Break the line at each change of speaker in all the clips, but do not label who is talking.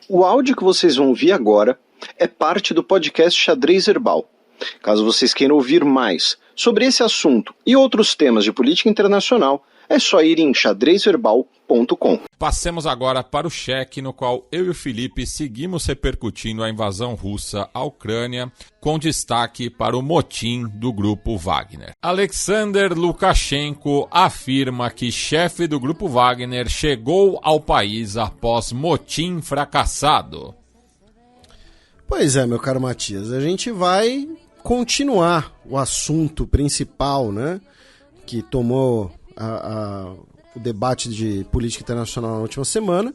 O áudio que vocês vão ouvir agora é parte do podcast Xadrez Herbal. Caso vocês queiram ouvir mais sobre esse assunto e outros temas de política internacional, é só ir em xadrezherbal.com.
Passemos agora para o cheque, no qual eu e o Felipe seguimos repercutindo a invasão russa à Ucrânia, com destaque para o motim do Grupo Wagner. Alexander Lukashenko afirma que chefe do Grupo Wagner chegou ao país após motim fracassado.
Pois é, meu caro Matias, a gente vai continuar o assunto principal, né, que tomou o debate de política internacional na última semana,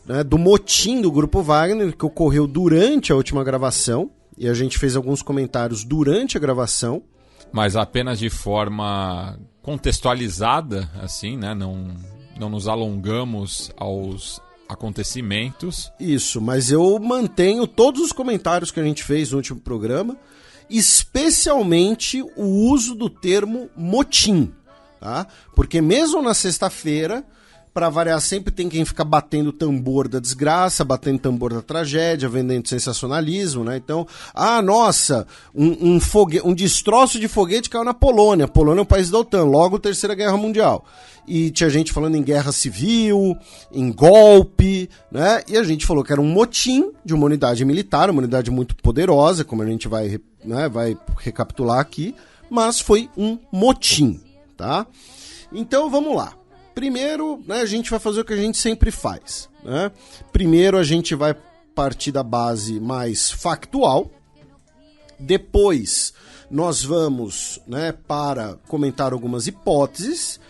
né, do motim do Grupo Wagner, que ocorreu durante a última gravação, e a gente fez alguns comentários durante a gravação.
Mas apenas de forma contextualizada, assim, né, não nos alongamos aos acontecimentos.
Isso, mas eu mantenho todos os comentários que a gente fez no último programa, especialmente o uso do termo motim. Tá? Porque mesmo na sexta-feira, para variar, sempre tem quem fica batendo tambor da desgraça, batendo tambor da tragédia, vendendo sensacionalismo, né? Então, nossa, um destroço de foguete caiu na Polônia. A Polônia é um país da OTAN, logo Terceira Guerra Mundial. E tinha gente falando em guerra civil, em golpe, né? E a gente falou que era um motim de uma unidade militar, uma unidade muito poderosa, como a gente vai recapitular aqui, mas foi um motim. Tá? Então vamos lá. Primeiro, né, a gente vai fazer o que a gente sempre faz, né? Primeiro a gente vai partir da base mais factual. Depois nós vamos, né, para comentar algumas hipóteses.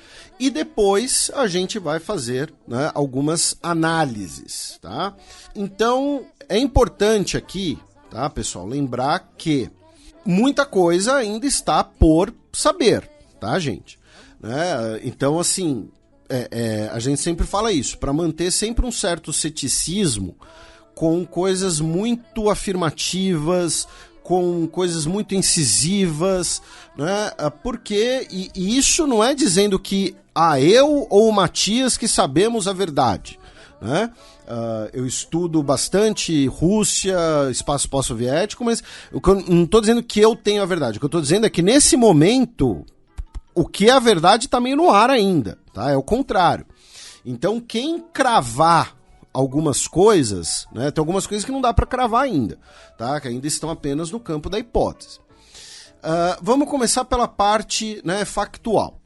E depois a gente vai fazer, né, algumas análises. Tá? Então é importante aqui, tá, pessoal, lembrar que muita coisa ainda está por saber. Tá, gente? Então, assim, a gente sempre fala isso, para manter sempre um certo ceticismo com coisas muito afirmativas, com coisas muito incisivas, né? Porque, e isso não é dizendo que eu ou o Matias que sabemos a verdade, né? Eu estudo bastante Rússia, espaço pós-soviético, mas eu não estou dizendo que eu tenho a verdade. O que eu estou dizendo é que nesse momento o que é a verdade está meio no ar ainda, tá? É o contrário. Então, quem cravar algumas coisas, né? Tem algumas coisas que não dá para cravar ainda, tá? Que ainda estão apenas no campo da hipótese. Vamos começar pela parte, né, factual.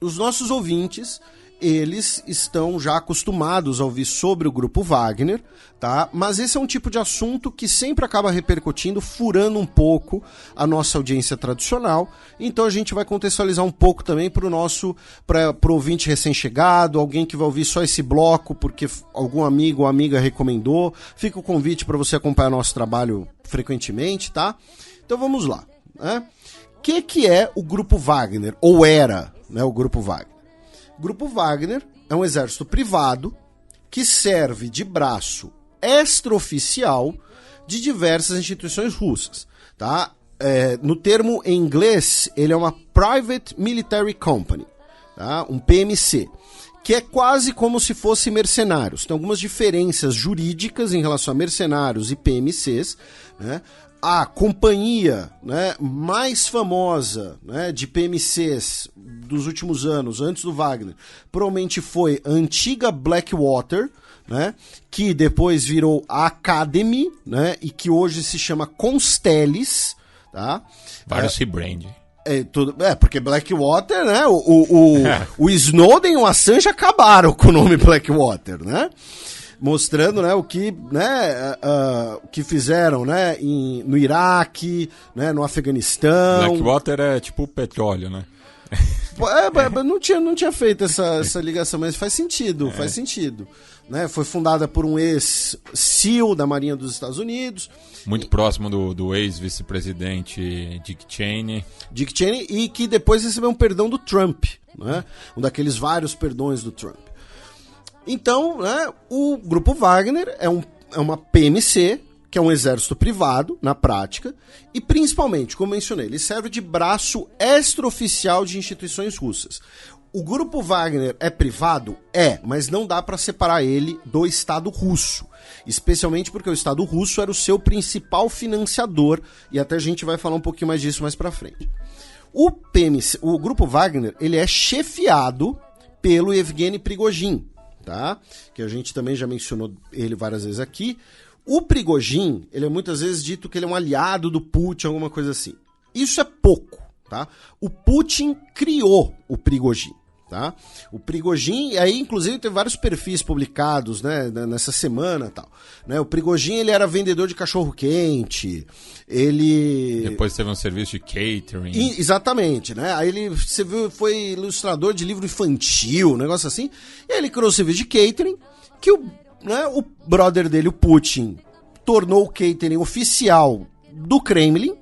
Os nossos ouvintes, eles estão já acostumados a ouvir sobre o Grupo Wagner, tá? Mas esse é um tipo de assunto que sempre acaba repercutindo, furando um pouco a nossa audiência tradicional. Então a gente vai contextualizar um pouco também para o ouvinte recém-chegado, alguém que vai ouvir só esse bloco porque algum amigo ou amiga recomendou. Fica o convite para você acompanhar nosso trabalho frequentemente, tá? Então vamos lá, né? O que é o Grupo Wagner? Ou era, né, o Grupo Wagner? O Grupo Wagner é um exército privado que serve de braço extraoficial de diversas instituições russas. Tá? No termo em inglês, ele é uma Private Military Company, tá? Um PMC, que é quase como se fosse mercenários. Tem algumas diferenças jurídicas em relação a mercenários e PMCs, né? A companhia, né, mais famosa, né, de PMCs dos últimos anos, antes do Wagner, provavelmente foi a antiga Blackwater, né, que depois virou a Academy, né, e que hoje se chama Constellis. Tá?
Vários rebrand.
Porque Blackwater, né, o Snowden e o Assange acabaram com o nome Blackwater, né? Mostrando, né, o que fizeram, né, no Iraque, né, no Afeganistão.
Blackwater é tipo petróleo, né?
Não tinha feito essa ligação, mas faz sentido, faz sentido. Né? Foi fundada por um ex-SEAL da Marinha dos Estados Unidos.
Muito próximo do ex-vice-presidente Dick Cheney.
E que depois recebeu um perdão do Trump, né? Um daqueles vários perdões do Trump. Então, né, o Grupo Wagner é uma PMC, que é um exército privado, na prática, e principalmente, como mencionei, ele serve de braço extraoficial de instituições russas. O Grupo Wagner é privado? É, mas não dá para separar ele do Estado russo. Especialmente porque o Estado russo era o seu principal financiador, e até a gente vai falar um pouquinho mais disso mais pra frente. O Grupo Wagner, ele é chefiado pelo Yevgeny Prigozhin, tá? Que a gente também já mencionou ele várias vezes aqui. O Prigozhin, ele é muitas vezes dito que ele é um aliado do Putin, alguma coisa assim. Isso é pouco, tá? O Putin criou o Prigozhin. Tá? O Prigozhin, e aí inclusive tem vários perfis publicados, né, nessa semana e tal, né? O Prigozhin, ele era vendedor de cachorro-quente, ele...
Depois teve um serviço de catering.
Exatamente, né? Aí ele, você viu, foi ilustrador de livro infantil, um negócio assim, e aí ele criou o serviço de catering, que o brother dele, o Putin, tornou o catering oficial do Kremlin,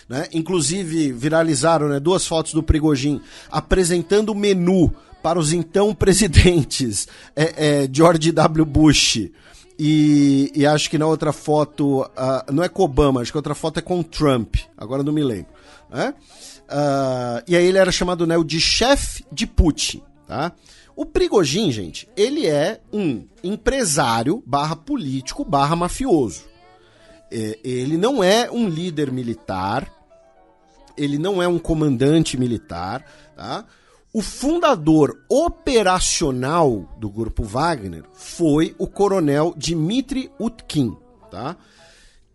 né? Inclusive viralizaram, né, 2 fotos do Prigozhin apresentando o menu para os então presidentes George W. Bush e acho que na outra foto não é com Obama, acho que a outra foto é com Trump, agora não me lembro, né? E aí ele era chamado, né, de chefe de Putin, tá? O Prigozhin, gente, ele é um empresário /político /mafioso. Ele não é um líder militar, ele não é um comandante militar, tá? O fundador operacional do Grupo Wagner foi o coronel Dmitry Utkin, tá?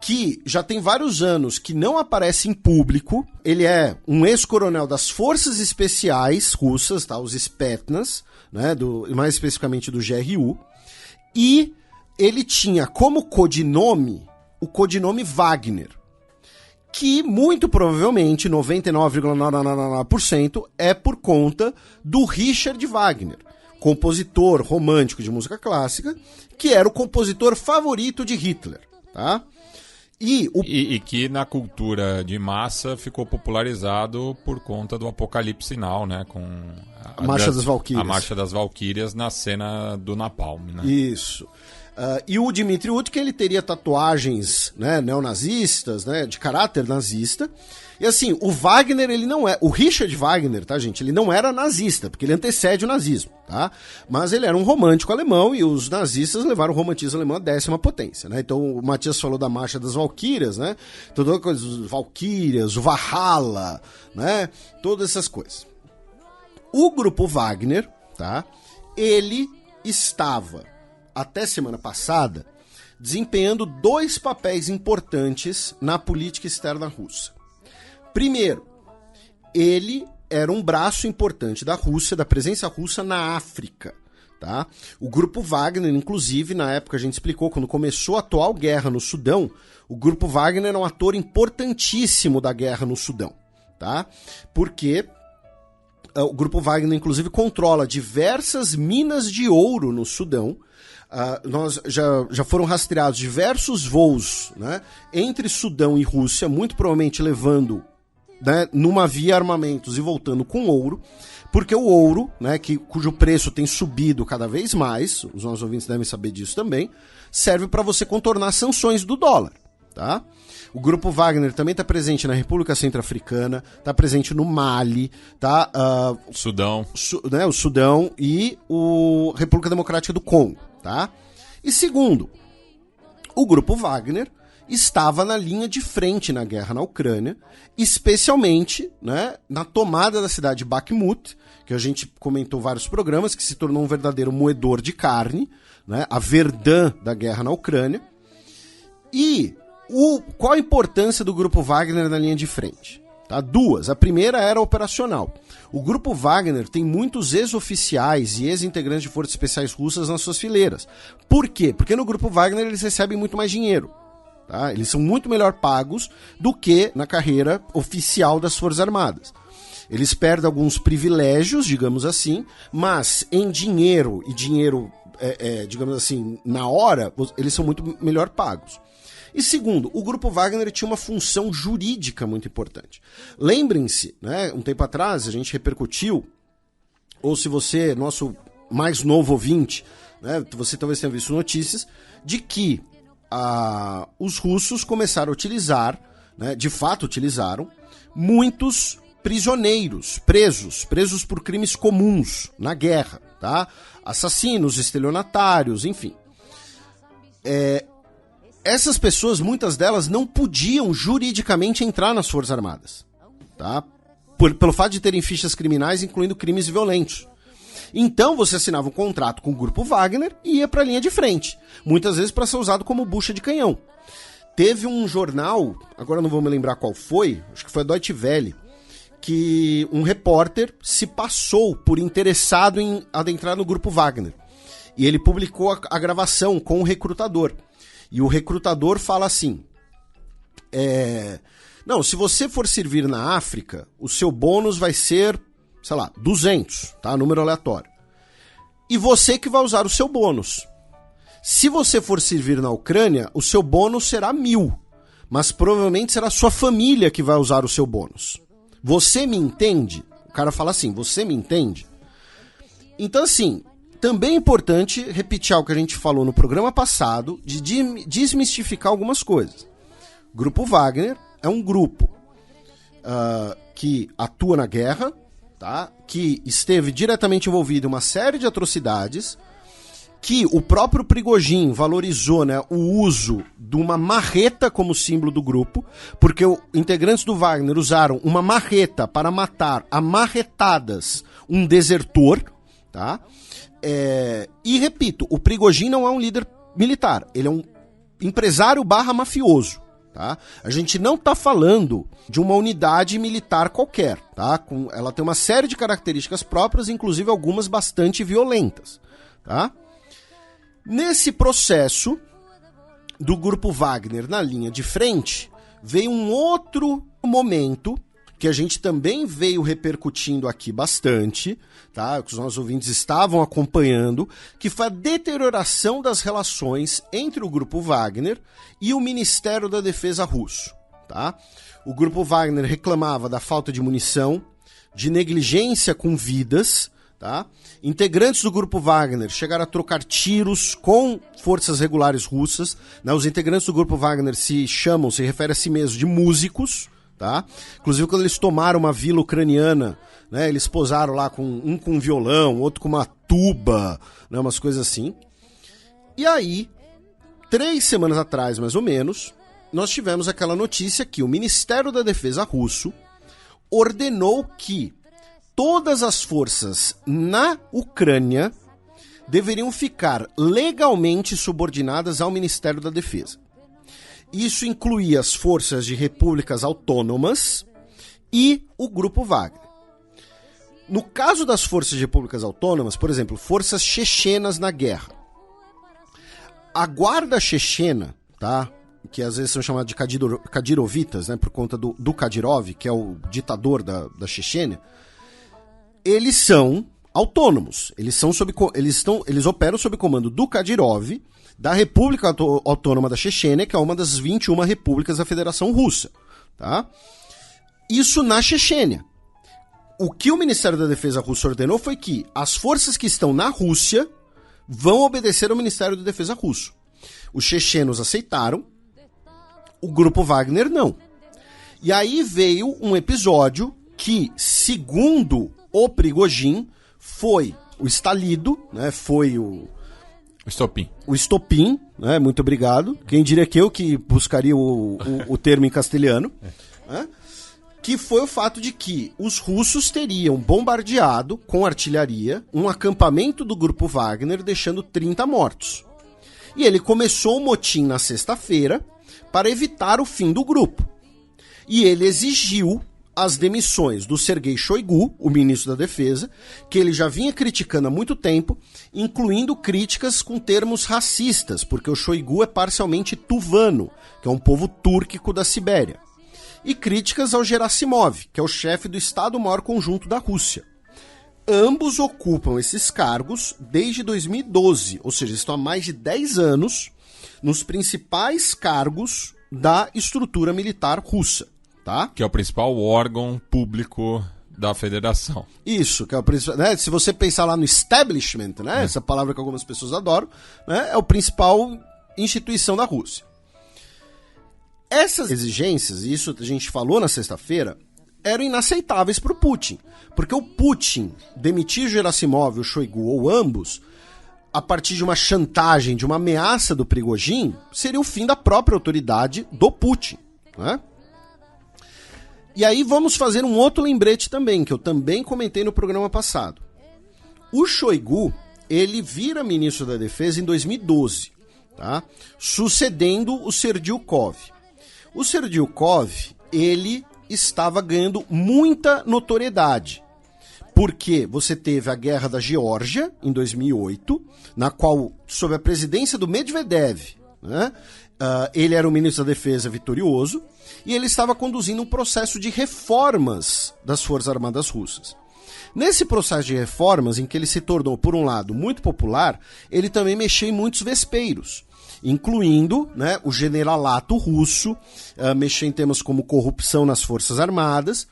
Que já tem vários anos que não aparece em público. Ele é um ex-coronel das Forças Especiais Russas, tá? Os Spetsnaz, né? Mais especificamente do GRU. E ele tinha como codinome o codinome Wagner, que muito provavelmente, 99,9% é por conta do Richard Wagner, compositor romântico de música clássica, que era o compositor favorito de Hitler, tá?
E que na cultura de massa ficou popularizado por conta do Apocalipse Now, né? Com
a Marcha das Valquírias.
A Marcha das Valquírias na cena do Napalm, né?
Isso. E o Dmitry Utkin, ele teria tatuagens, né, neonazistas, né, de caráter nazista. E assim, o Wagner, ele não é... O Richard Wagner, tá, gente? Ele não era nazista, porque ele antecede o nazismo, tá? Mas ele era um romântico alemão e os nazistas levaram o romantismo alemão à 10ª potência, né? Então o Matias falou da Marcha das Valquírias, né? Toda coisa, os Valquírias, o Valhalla, né? Todas essas coisas. O Grupo Wagner, tá? Ele estava, até semana passada, desempenhando 2 papéis importantes na política externa russa. Primeiro, ele era um braço importante da Rússia, da presença russa na África, tá? O Grupo Wagner, inclusive, na época a gente explicou, quando começou a atual guerra no Sudão, o Grupo Wagner era um ator importantíssimo da guerra no Sudão, tá? Porque o Grupo Wagner, inclusive, controla diversas minas de ouro no Sudão. Nós já foram rastreados diversos voos, né, entre Sudão e Rússia, muito provavelmente levando, né, numa via armamentos e voltando com ouro, porque o ouro, né, cujo preço tem subido cada vez mais, os nossos ouvintes devem saber disso também, serve para você contornar sanções do dólar, tá? O Grupo Wagner também está presente na República Centro-Africana, está presente no Mali, tá?
Sudão.
Né, o Sudão e a República Democrática do Congo, tá? E segundo, o Grupo Wagner estava na linha de frente na guerra na Ucrânia, especialmente, né, na tomada da cidade de Bakhmut, que a gente comentou vários programas, que se tornou um verdadeiro moedor de carne, né, a Verdun da guerra na Ucrânia. E qual a importância do Grupo Wagner na linha de frente? Tá? 2. A primeira era operacional. O Grupo Wagner tem muitos ex-oficiais e ex-integrantes de forças especiais russas nas suas fileiras. Por quê? Porque no Grupo Wagner eles recebem muito mais dinheiro. Tá? Eles são muito melhor pagos do que na carreira oficial das Forças Armadas. Eles perdem alguns privilégios, digamos assim, mas em dinheiro, e dinheiro, digamos assim, na hora, eles são muito melhor pagos. E segundo, o Grupo Wagner tinha uma função jurídica muito importante. Lembrem-se, né, um tempo atrás a gente repercutiu, ou se você, nosso mais novo ouvinte, né, você talvez tenha visto notícias, de que os russos começaram a utilizar, né, de fato utilizaram, muitos prisioneiros, presos por crimes comuns na guerra, tá? Assassinos, estelionatários, enfim. Essas pessoas, muitas delas, não podiam juridicamente entrar nas Forças Armadas, tá? Pelo fato de terem fichas criminais, incluindo crimes violentos. Então você assinava um contrato com o Grupo Wagner e ia para a linha de frente, muitas vezes para ser usado como bucha de canhão. Teve um jornal, agora não vou me lembrar qual foi, acho que foi a Deutsche Welle, que um repórter se passou por interessado em adentrar no Grupo Wagner. E ele publicou a gravação com o recrutador. E o recrutador fala assim, não, se você for servir na África, o seu bônus vai ser, sei lá, 200, tá? Número aleatório. E você que vai usar o seu bônus. Se você for servir na Ucrânia, o seu bônus será 1.000, mas provavelmente será a sua família que vai usar o seu bônus. Você me entende? O cara fala assim, você me entende? Então, assim, também é importante repetir algo que a gente falou no programa passado, de desmistificar algumas coisas. O Grupo Wagner é um grupo que atua na guerra, tá? Que esteve diretamente envolvido em uma série de atrocidades, que o próprio Prigozhin valorizou, né, o uso de uma marreta como símbolo do grupo, porque os integrantes do Wagner usaram uma marreta para matar a marretadas um desertor, tá? E repito, o Prigozhin não é um líder militar, ele é um empresário / mafioso, tá? A gente não está falando de uma unidade militar qualquer, tá? Ela tem uma série de características próprias, inclusive algumas bastante violentas, tá? Nesse processo do Grupo Wagner na linha de frente, veio um outro momento que a gente também veio repercutindo aqui bastante, tá? Que os nossos ouvintes estavam acompanhando, que foi a deterioração das relações entre o Grupo Wagner e o Ministério da Defesa russo, tá? O Grupo Wagner reclamava da falta de munição, de negligência com vidas, tá? Integrantes do Grupo Wagner chegaram a trocar tiros com forças regulares russas, né? Os integrantes do Grupo Wagner se referem a si mesmos de músicos, tá? Inclusive quando eles tomaram uma vila ucraniana, né, eles posaram lá com um violão, outro com uma tuba, né, umas coisas assim. E aí, 3 semanas atrás, mais ou menos, nós tivemos aquela notícia que o Ministério da Defesa russo ordenou que todas as forças na Ucrânia deveriam ficar legalmente subordinadas ao Ministério da Defesa. Isso incluía as forças de repúblicas autônomas e o Grupo Wagner. No caso das forças de repúblicas autônomas, por exemplo, forças chechenas na guerra, a guarda chechena, tá? Que às vezes são chamadas de Kadirovitas, né, por conta do Kadyrov, que é o ditador da Chechênia, eles são autônomos, eles operam sob comando do Kadyrov, da República Autônoma da Chechênia, que é uma das 21 repúblicas da Federação Russa, tá? Isso na Chechênia. O que o Ministério da Defesa russo ordenou foi que as forças que estão na Rússia vão obedecer ao Ministério da Defesa russo. Os chechenos aceitaram, o Grupo Wagner não. E aí veio um episódio que, segundo o Prigozhin, foi o estalido, né? Foi o
estopim.
O estopim, né? Muito obrigado. Quem diria que eu que buscaria o termo em castelhano. Né? Que foi o fato de que os russos teriam bombardeado com artilharia um acampamento do Grupo Wagner, deixando 30 mortos. E ele começou o motim na sexta-feira para evitar o fim do grupo. E ele exigiu as demissões do Sergei Shoigu, o ministro da Defesa, que ele já vinha criticando há muito tempo, incluindo críticas com termos racistas, porque o Shoigu é parcialmente tuvano, que é um povo túrquico da Sibéria. E críticas ao Gerasimov, que é o chefe do Estado-Maior Conjunto da Rússia. Ambos ocupam esses cargos desde 2012, ou seja, estão há mais de 10 anos nos principais cargos da estrutura militar russa. Tá?
Que é o principal órgão público da federação.
Isso, que é o principal, né? Se você pensar lá no establishment, né? Essa palavra que algumas pessoas adoram, né? É o principal instituição da Rússia. Essas exigências, e isso a gente falou na sexta-feira, eram inaceitáveis para o Putin. Porque o Putin demitir Gerasimov, o Shoigu ou ambos, a partir de uma chantagem, de uma ameaça do Prigozhin, seria o fim da própria autoridade do Putin, né? E aí vamos fazer um outro lembrete também, que eu também comentei no programa passado. O Shoigu, ele vira ministro da Defesa em 2012, tá? Sucedendo o Serdyukov. O Serdyukov, ele estava ganhando muita notoriedade, porque você teve a Guerra da Geórgia, em 2008, na qual, sob a presidência do Medvedev, né, ele era o ministro da Defesa vitorioso, e ele estava conduzindo um processo de reformas das Forças Armadas Russas. Nesse processo de reformas, em que ele se tornou, por um lado, muito popular, ele também mexeu em muitos vespeiros, incluindo, né, o generalato russo, mexeu em temas como corrupção nas Forças Armadas,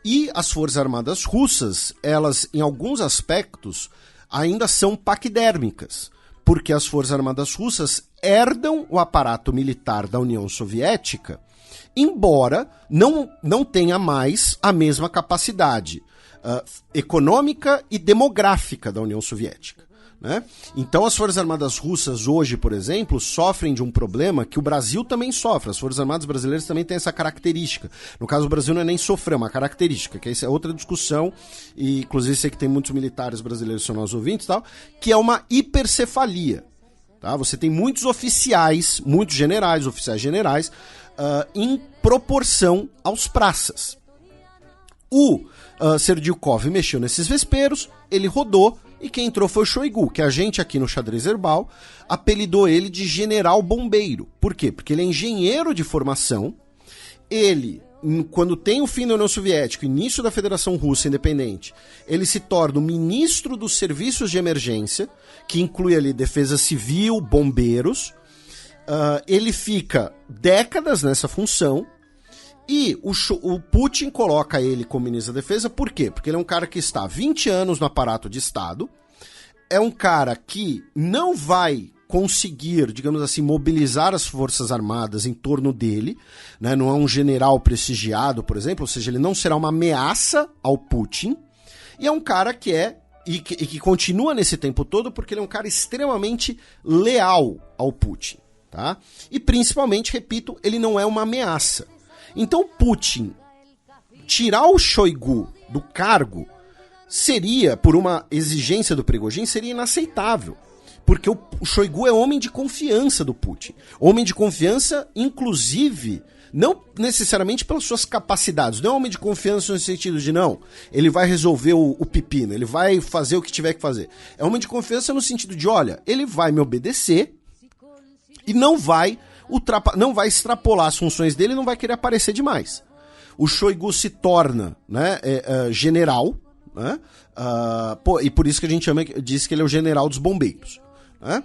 e as Forças Armadas Russas, elas, em alguns aspectos, ainda são paquidérmicas, porque as Forças Armadas Russas herdam o aparato militar da União Soviética, embora não tenha mais a mesma capacidade econômica e demográfica da União Soviética, né? Então as Forças Armadas Russas hoje, por exemplo, sofrem de um problema que o Brasil também sofre. As Forças Armadas brasileiras também têm essa característica. No caso, o Brasil não é nem sofrer, é uma característica, que essa é outra discussão, e inclusive sei que tem muitos militares brasileiros que são nossos ouvintes e tal, que é uma hipercefalia. Tá? Você tem muitos oficiais, muitos generais, oficiais generais, em proporção aos praças. O Serdyukov mexeu nesses vesperos, ele rodou, e quem entrou foi o Shoigu, que a gente aqui no Xadrez Herbal apelidou ele de general bombeiro. Por quê? Porque ele é engenheiro de formação, ele, quando tem o fim da União Soviética, início da Federação Russa Independente, ele se torna o ministro dos serviços de emergência, que inclui ali defesa civil, bombeiros, ele fica décadas nessa função, e o Putin coloca ele como ministro da Defesa, por quê? Porque ele é um cara que está há 20 anos no aparato de Estado, é um cara que não vai conseguir, digamos assim, mobilizar as Forças Armadas em torno dele, né? Não é um general prestigiado, por exemplo, ou seja, ele não será uma ameaça ao Putin, e é um cara que que continua nesse tempo todo porque ele é um cara extremamente leal ao Putin, tá? E principalmente, repito, ele não é uma ameaça. Então Putin tirar o Shoigu do cargo seria, por uma exigência do Prigozhin, seria inaceitável. Porque o Shoigu é homem de confiança do Putin. Homem de confiança, inclusive, não necessariamente pelas suas capacidades. Não é homem de confiança no sentido de, não, ele vai resolver o pepino, ele vai fazer o que tiver que fazer. É homem de confiança no sentido de, olha, ele vai me obedecer e não vai extrapolar as funções dele e não vai querer aparecer demais. O Shoigu se torna, né, general, né, e por isso que a gente diz que ele é o general dos bombeiros. Né?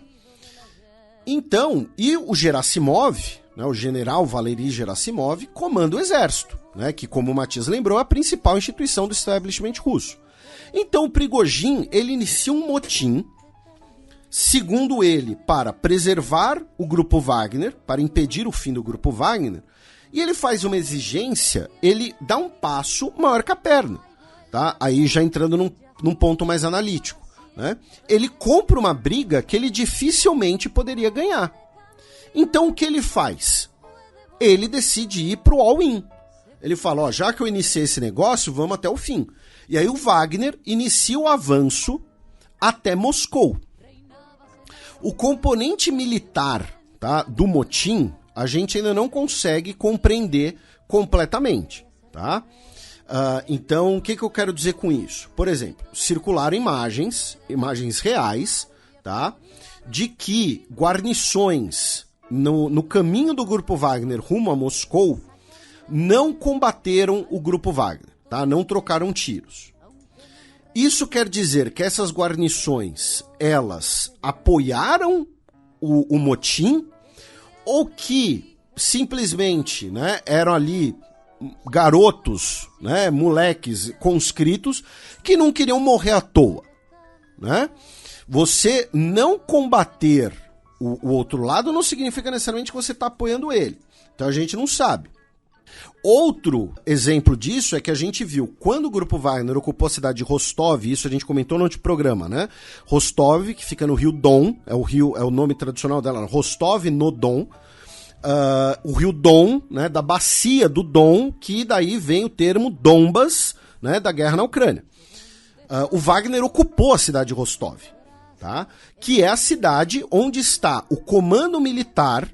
Então, e o Gerasimov, né, o general Valery Gerasimov, comanda o exército, né, que, como o Matias lembrou, é a principal instituição do establishment russo. Então o Prigozhin, ele inicia um motim, segundo ele, para preservar o Grupo Wagner, para impedir o fim do Grupo Wagner, e ele faz uma exigência, ele dá um passo maior que a perna, tá? Aí já entrando num ponto mais analítico, né? Ele compra uma briga que ele dificilmente poderia ganhar. Então o que ele faz? Ele decide ir pro all-in. Ele fala, ó, já que eu iniciei esse negócio, vamos até o fim. E aí o Wagner inicia o avanço até Moscou. O componente militar, tá, do motim, a gente ainda não consegue compreender completamente, tá? Então, o que eu quero dizer com isso? Por exemplo, circularam imagens reais, tá, de que guarnições no caminho do Grupo Wagner rumo a Moscou não combateram o Grupo Wagner, tá? Não trocaram tiros. Isso quer dizer que essas guarnições, elas apoiaram o motim, ou que simplesmente, né, eram ali garotos, né, moleques conscritos que não queriam morrer à toa, né? Você não combater o outro lado não significa necessariamente que você está apoiando ele. Então a gente não sabe. Outro exemplo disso é que a gente viu, quando o Grupo Wagner ocupou a cidade de Rostov, isso a gente comentou no outro programa, né? Rostov, que fica no rio Don, é o nome tradicional dela, Rostov no Don, o rio Don, né, da bacia do Don, que daí vem o termo Donbas, né, da guerra na Ucrânia. O Wagner ocupou a cidade de Rostov, tá? Que é a cidade onde está o comando militar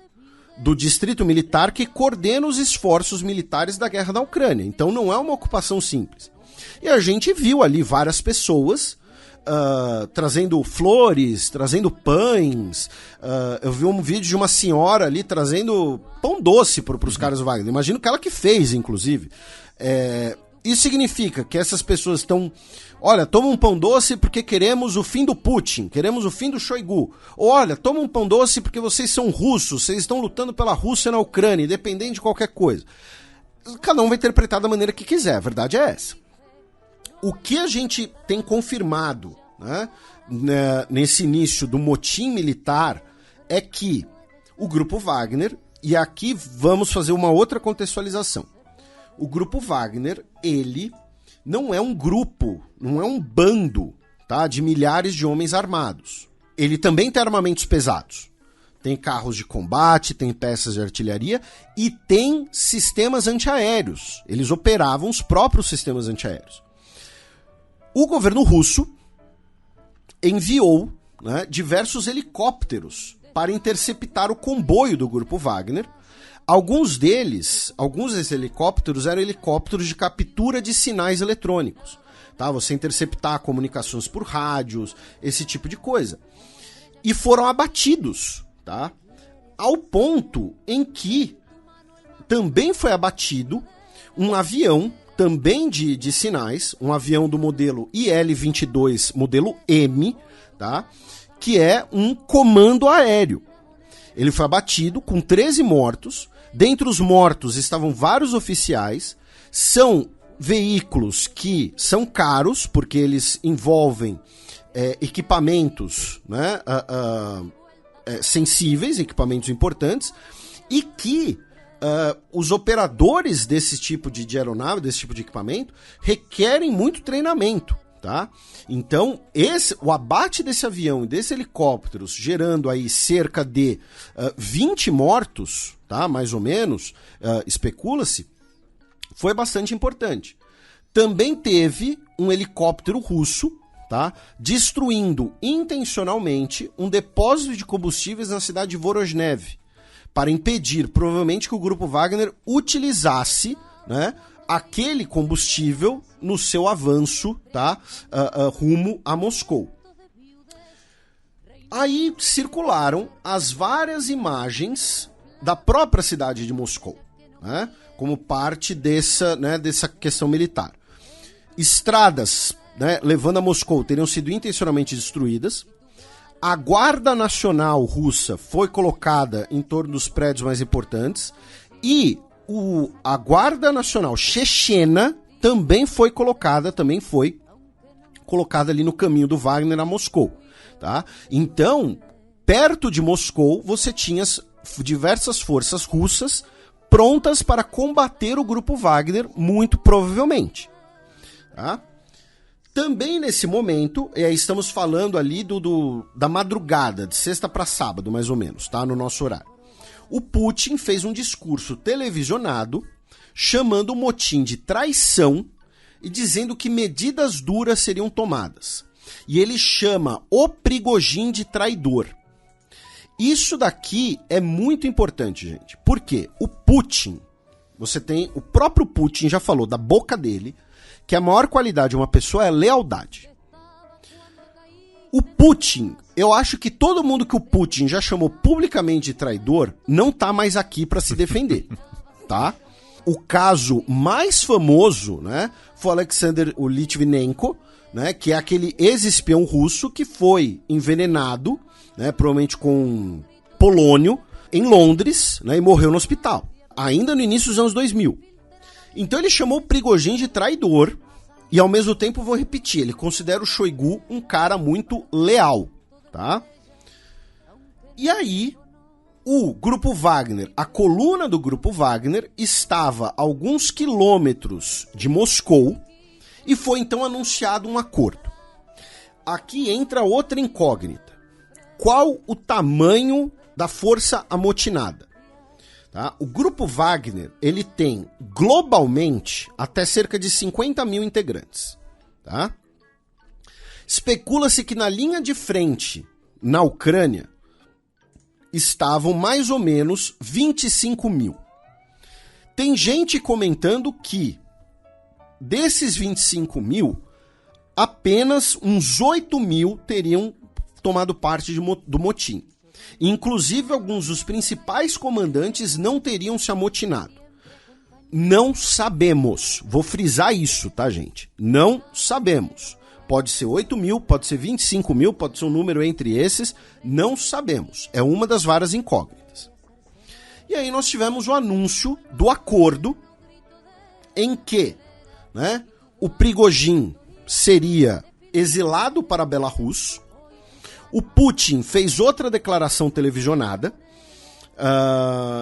do distrito militar que coordena os esforços militares da guerra na Ucrânia. Então não é uma ocupação simples. E a gente viu ali várias pessoas trazendo flores, trazendo pães. Eu vi um vídeo de uma senhora ali trazendo pão doce para os caras do Wagner. Imagino que ela que fez, inclusive. Isso significa que essas pessoas estão... Olha, toma um pão doce porque queremos o fim do Putin, queremos o fim do Shoigu. Ou olha, toma um pão doce porque vocês são russos, vocês estão lutando pela Rússia na Ucrânia, independente de qualquer coisa. Cada um vai interpretar da maneira que quiser, a verdade é essa. O que a gente tem confirmado, né, nesse início do motim militar é que o Grupo Wagner, e aqui vamos fazer uma outra contextualização. O Grupo Wagner, ele não é um grupo, não é um bando, tá, de milhares de homens armados. Ele também tem armamentos pesados. Tem carros de combate, tem peças de artilharia e tem sistemas antiaéreos. Eles operavam os próprios sistemas antiaéreos. O governo russo enviou, né, diversos helicópteros para interceptar o comboio do Grupo Wagner. Alguns desses helicópteros eram helicópteros de captura de sinais eletrônicos, tá? Você interceptar comunicações por rádios, esse tipo de coisa. E foram abatidos, tá? Ao ponto em que também foi abatido um avião, também de sinais, um avião do modelo IL-22, modelo M, tá? Que é um comando aéreo. Ele foi abatido com 13 mortos. Dentre os mortos estavam vários oficiais. São veículos que são caros, porque eles envolvem equipamentos, né, sensíveis, equipamentos importantes, e que os operadores desse tipo de aeronave, desse tipo de equipamento, requerem muito treinamento. Tá? Então, o abate desse avião e desses helicópteros, gerando aí cerca de 20 mortos, tá? Mais ou menos, especula-se, foi bastante importante. Também teve um helicóptero russo, tá, destruindo intencionalmente um depósito de combustíveis na cidade de Vorozhnev, para impedir, provavelmente, que o Grupo Wagner utilizasse, né, aquele combustível no seu avanço, tá, rumo a Moscou. Aí circularam as várias imagens da própria cidade de Moscou, né, como parte dessa questão militar. Estradas, né, levando a Moscou teriam sido intencionalmente destruídas. A Guarda Nacional Russa foi colocada em torno dos prédios mais importantes e a Guarda Nacional Chechena também foi colocada ali no caminho do Wagner a Moscou, tá? Então, perto de Moscou, você tinha diversas forças russas prontas para combater o Grupo Wagner, muito provavelmente, tá? Também nesse momento, estamos falando ali da madrugada, de sexta para sábado, mais ou menos, tá? No nosso horário. O Putin fez um discurso televisionado chamando o motim de traição e dizendo que medidas duras seriam tomadas. E ele chama o Prigozhin de traidor. Isso daqui é muito importante, gente. Por quê? O Putin, o próprio Putin já falou da boca dele que a maior qualidade de uma pessoa é a lealdade. O Putin, eu acho que todo mundo que o Putin já chamou publicamente de traidor não tá mais aqui para se defender, tá? O caso mais famoso, né, foi Alexander Litvinenko, né, que é aquele ex-espião russo que foi envenenado, né, provavelmente com polônio, em Londres, né, e morreu no hospital, ainda no início dos anos 2000. Então ele chamou o Prigozhin de traidor e, ao mesmo tempo, vou repetir, ele considera o Shoigu um cara muito leal, tá? E aí, O Grupo Wagner, a coluna do Grupo Wagner, estava a alguns quilômetros de Moscou e foi então anunciado um acordo. Aqui entra outra incógnita. Qual o tamanho da força amotinada? Tá? O Grupo Wagner, ele tem globalmente até cerca de 50 mil integrantes. Tá? Especula-se que na linha de frente, na Ucrânia, estavam mais ou menos 25 mil. Tem gente comentando que desses 25 mil, apenas uns 8 mil teriam tomado parte do motim. Inclusive, alguns dos principais comandantes não teriam se amotinado. Não sabemos. Vou frisar isso, tá, gente? Não sabemos. Pode ser 8 mil, pode ser 25 mil, pode ser um número entre esses. Não sabemos. É uma das várias incógnitas. E aí nós tivemos o anúncio do acordo em que, né, o Prigozhin seria exilado para Belarus. O Putin fez outra declaração televisionada,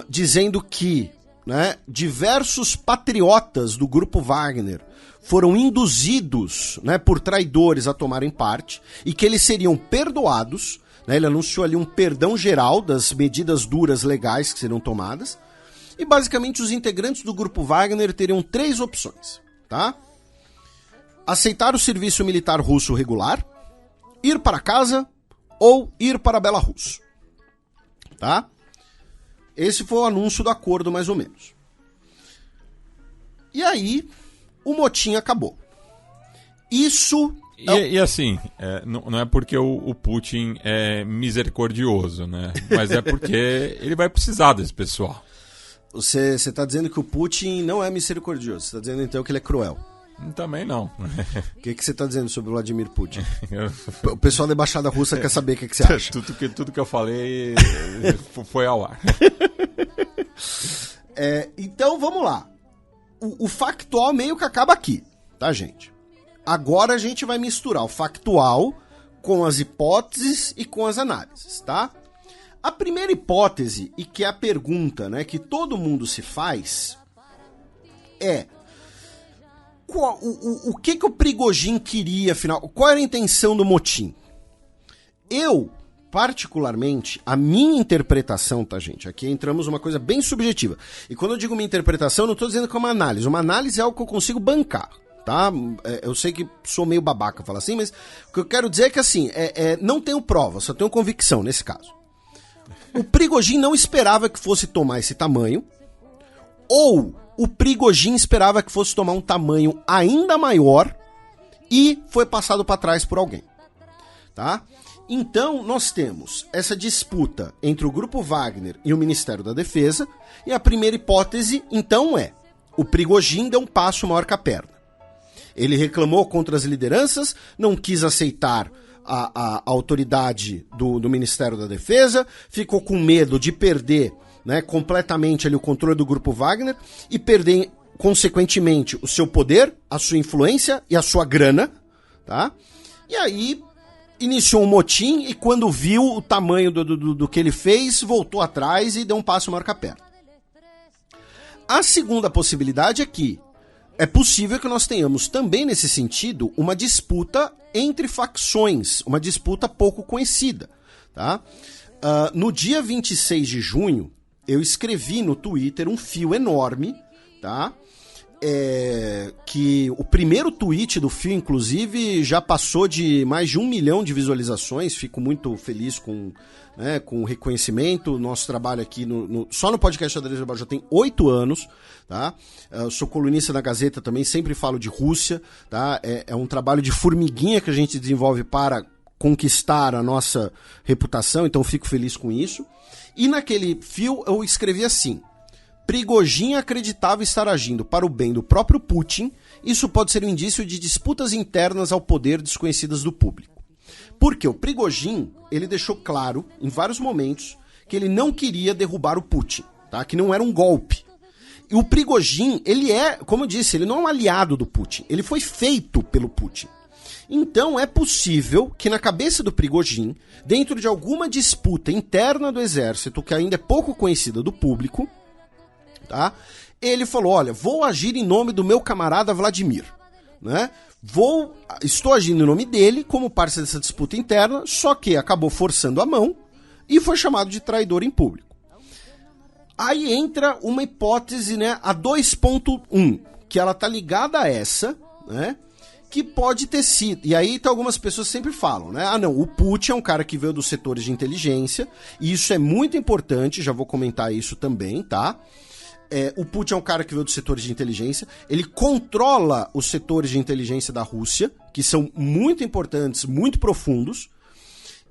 dizendo que, né, diversos patriotas do Grupo Wagner foram induzidos, né, por traidores a tomarem parte e que eles seriam perdoados. Né, ele anunciou ali um perdão geral das medidas duras legais que seriam tomadas. E basicamente os integrantes do Grupo Wagner teriam 3 opções. Tá? Aceitar o serviço militar russo regular, ir para casa ou ir para Belarus. Tá? Esse foi o anúncio do acordo, mais ou menos. E aí, o motim acabou. Isso...
E assim, não é porque o Putin é misericordioso, né? Mas é porque ele vai precisar desse pessoal.
Você está dizendo que o Putin não é misericordioso. Você está dizendo então que ele é cruel.
Também não.
O que você está dizendo sobre o Vladimir Putin? O pessoal da Embaixada Russa quer saber o que você acha.
Tudo que eu falei foi ao ar.
Então vamos lá. O factual meio que acaba aqui, tá, gente? Agora a gente vai misturar o factual com as hipóteses e com as análises, tá? A primeira hipótese, e que é a pergunta, né, que todo mundo se faz, é o que o Prigozhin queria, afinal? Qual era a intenção do motim? Eu, particularmente, a minha interpretação, tá, gente? Aqui entramos numa coisa bem subjetiva. E quando eu digo minha interpretação, eu não estou dizendo que é uma análise. Uma análise é algo que eu consigo bancar, tá? Eu sei que sou meio babaca falar assim, mas o que eu quero dizer é que, assim, não tenho prova, só tenho convicção nesse caso. O Prigozhin não esperava que fosse tomar esse tamanho, ou o Prigozhin esperava que fosse tomar um tamanho ainda maior e foi passado para trás por alguém, tá? Então, nós temos essa disputa entre o Grupo Wagner e o Ministério da Defesa, e a primeira hipótese, então, o Prigozhin deu um passo maior que a perna. Ele reclamou contra as lideranças, não quis aceitar a autoridade do Ministério da Defesa, ficou com medo de perder, né, completamente ali o controle do Grupo Wagner e perder, consequentemente, o seu poder, a sua influência e a sua grana, tá? E aí iniciou um motim e quando viu o tamanho do que ele fez, voltou atrás e deu um passo maior que a perna. A segunda possibilidade é que é possível que nós tenhamos também, nesse sentido, uma disputa entre facções, uma disputa pouco conhecida, tá? No dia 26 de junho, eu escrevi no Twitter um fio enorme, tá? Que o primeiro tweet do fio, inclusive, já passou de mais de 1 milhão de visualizações. Fico muito feliz com o reconhecimento. Nosso trabalho aqui só no podcast Xadrez Herbal já tem 8 anos, tá? Eu sou colunista na Gazeta também, sempre falo de Rússia, tá? É um trabalho de formiguinha que a gente desenvolve para conquistar a nossa reputação, então fico feliz com isso. E naquele fio eu escrevi assim: Prigozhin acreditava estar agindo para o bem do próprio Putin. Isso pode ser um indício de disputas internas ao poder desconhecidas do público. Porque o Prigozhin, ele deixou claro, em vários momentos, que ele não queria derrubar o Putin, tá? Que não era um golpe. E o Prigozhin, ele como eu disse, ele não é um aliado do Putin. Ele foi feito pelo Putin. Então é possível que na cabeça do Prigozhin, dentro de alguma disputa interna do exército, que ainda é pouco conhecida do público, tá? Ele falou, olha, vou agir em nome do meu camarada Vladimir, né? Estou agindo em nome dele como parte dessa disputa interna, só que acabou forçando a mão e foi chamado de traidor em público. Aí entra uma hipótese, né, a 2.1, que ela tá ligada a essa, né, que pode ter sido, e aí então, algumas pessoas sempre falam, né, não, o Putin é um cara que veio dos setores de inteligência, e isso é muito importante, já vou comentar isso também, tá? O Putin é um cara que veio dos setores de inteligência, ele controla os setores de inteligência da Rússia, que são muito importantes, muito profundos,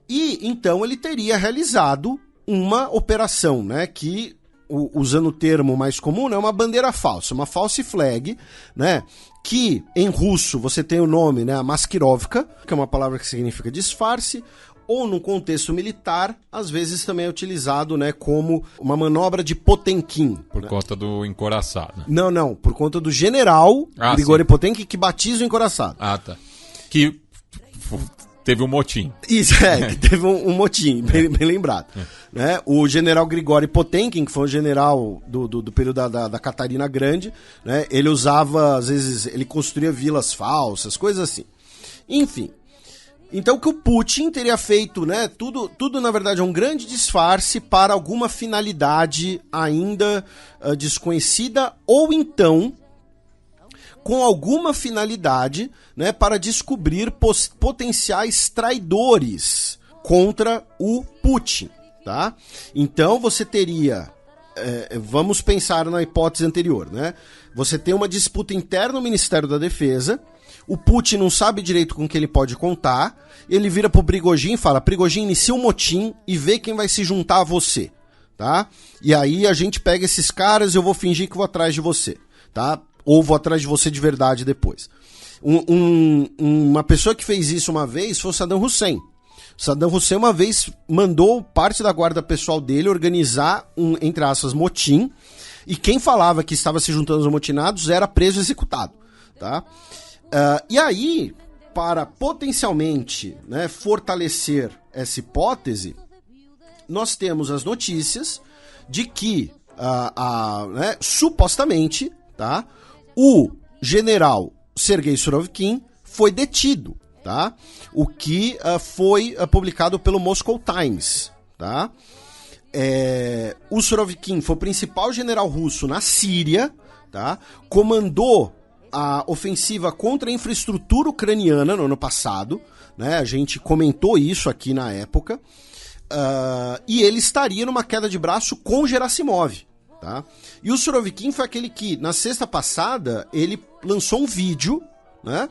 e então ele teria realizado uma operação, né, que, usando o termo mais comum, é uma bandeira falsa, uma false flag, né, que em russo você tem o nome, né, maskirovka, que é uma palavra que significa disfarce, ou no contexto militar, às vezes também é utilizado, né, como uma manobra de Potemkin.
Por conta do encouraçado.
Não, por conta do general Grigori Potemkin que batiza o encouraçado.
Ah, tá. Que teve um motim.
Isso, que teve um motim, bem lembrado. Né? O general Grigori Potemkin, que foi um general do período da Catarina Grande, né? Ele usava, às vezes, ele construía vilas falsas, coisas assim. Enfim. Então, que o Putin teria feito, né, tudo na verdade é um grande disfarce para alguma finalidade ainda desconhecida, ou então com alguma finalidade, né, para descobrir potenciais traidores contra o Putin, tá? Então você teria, vamos pensar na hipótese anterior, né? Você tem uma disputa interna no Ministério da Defesa. O Putin não sabe direito com que ele pode contar, ele vira pro Prigozhin e fala, Prigozhin, inicia um motim e vê quem vai se juntar a você, tá? E aí a gente pega esses caras e eu vou fingir que vou atrás de você, tá? Ou vou atrás de você de verdade depois. Uma pessoa que fez isso uma vez foi o Saddam Hussein. Saddam Hussein uma vez mandou parte da guarda pessoal dele organizar entre aspas, motim, e quem falava que estava se juntando aos amotinados era preso e executado, tá? E aí, para potencialmente, né, fortalecer essa hipótese, nós temos as notícias de que, né, supostamente, tá, o general Sergei Surovikin foi detido, tá? O que foi publicado pelo Moscow Times, tá? O Surovikin foi o principal general russo na Síria, tá? Comandou a ofensiva contra a infraestrutura ucraniana no ano passado, né? A gente comentou isso aqui na época, e ele estaria numa queda de braço com Gerasimov, tá? E o Surovikin foi aquele que, na sexta passada, ele lançou um vídeo, né?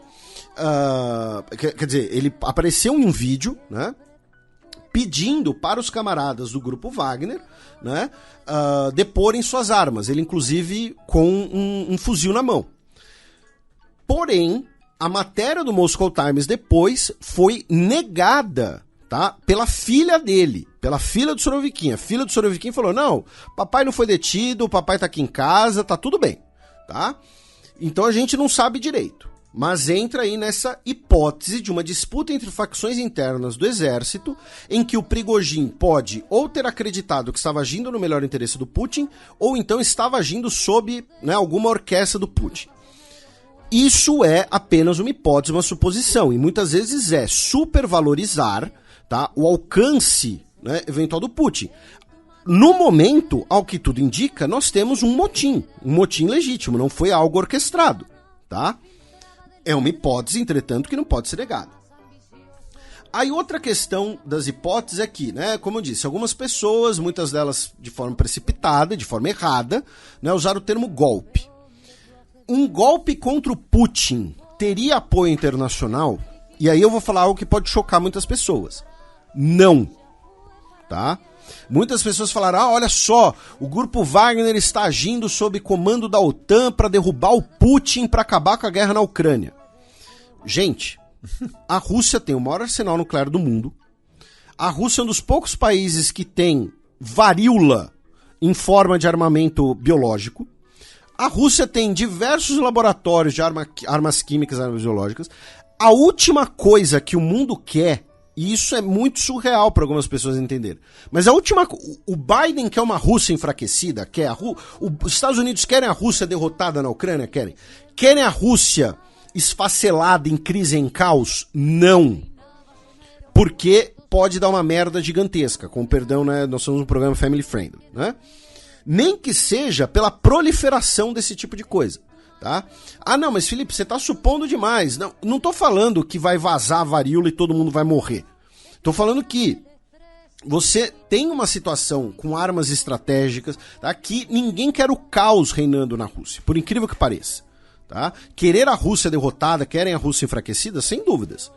Quer dizer, ele apareceu em um vídeo, né, pedindo para os camaradas do grupo Wagner, né, deporem suas armas, ele inclusive com um fuzil na mão. Porém, a matéria do Moscow Times depois foi negada, tá, pela filha dele, pela filha do Surovikin. A filha do Surovikin falou, não, papai não foi detido, o papai tá aqui em casa, tá tudo bem, tá? Então a gente não sabe direito, mas entra aí nessa hipótese de uma disputa entre facções internas do exército, em que o Prigozhin pode ou ter acreditado que estava agindo no melhor interesse do Putin, ou então estava agindo sob, né, alguma orquestra do Putin. Isso é apenas uma hipótese, uma suposição, e muitas vezes é supervalorizar, tá, o alcance, né, eventual do Putin. No momento, ao que tudo indica, nós temos um motim legítimo, não foi algo orquestrado, tá? É uma hipótese, entretanto, que não pode ser negada. Aí outra questão das hipóteses é que, né, como eu disse, algumas pessoas, muitas delas de forma precipitada, de forma errada, né, usaram o termo golpe. Um golpe contra o Putin teria apoio internacional? E aí eu vou falar algo que pode chocar muitas pessoas. Não, tá? Muitas pessoas falaram, olha só, o grupo Wagner está agindo sob comando da OTAN para derrubar o Putin para acabar com a guerra na Ucrânia. Gente, a Rússia tem o maior arsenal nuclear do mundo. A Rússia é um dos poucos países que tem varíola em forma de armamento biológico. A Rússia tem diversos laboratórios de armas químicas e armas biológicas. A última coisa que o mundo quer, e isso é muito surreal para algumas pessoas entenderem, mas o Biden quer uma Rússia enfraquecida, os Estados Unidos querem a Rússia derrotada na Ucrânia, querem a Rússia esfacelada em crise, em caos? Não. Porque pode dar uma merda gigantesca, com perdão, né, nós somos um programa family friendly, né? Nem que seja pela proliferação desse tipo de coisa, tá? Ah, não, mas Felipe, você tá supondo demais. Não tô falando que vai vazar a varíola e todo mundo vai morrer. Tô falando que você tem uma situação com armas estratégicas, tá? Que ninguém quer o caos reinando na Rússia, por incrível que pareça, tá? Querer a Rússia derrotada, querem a Rússia enfraquecida, sem dúvidas,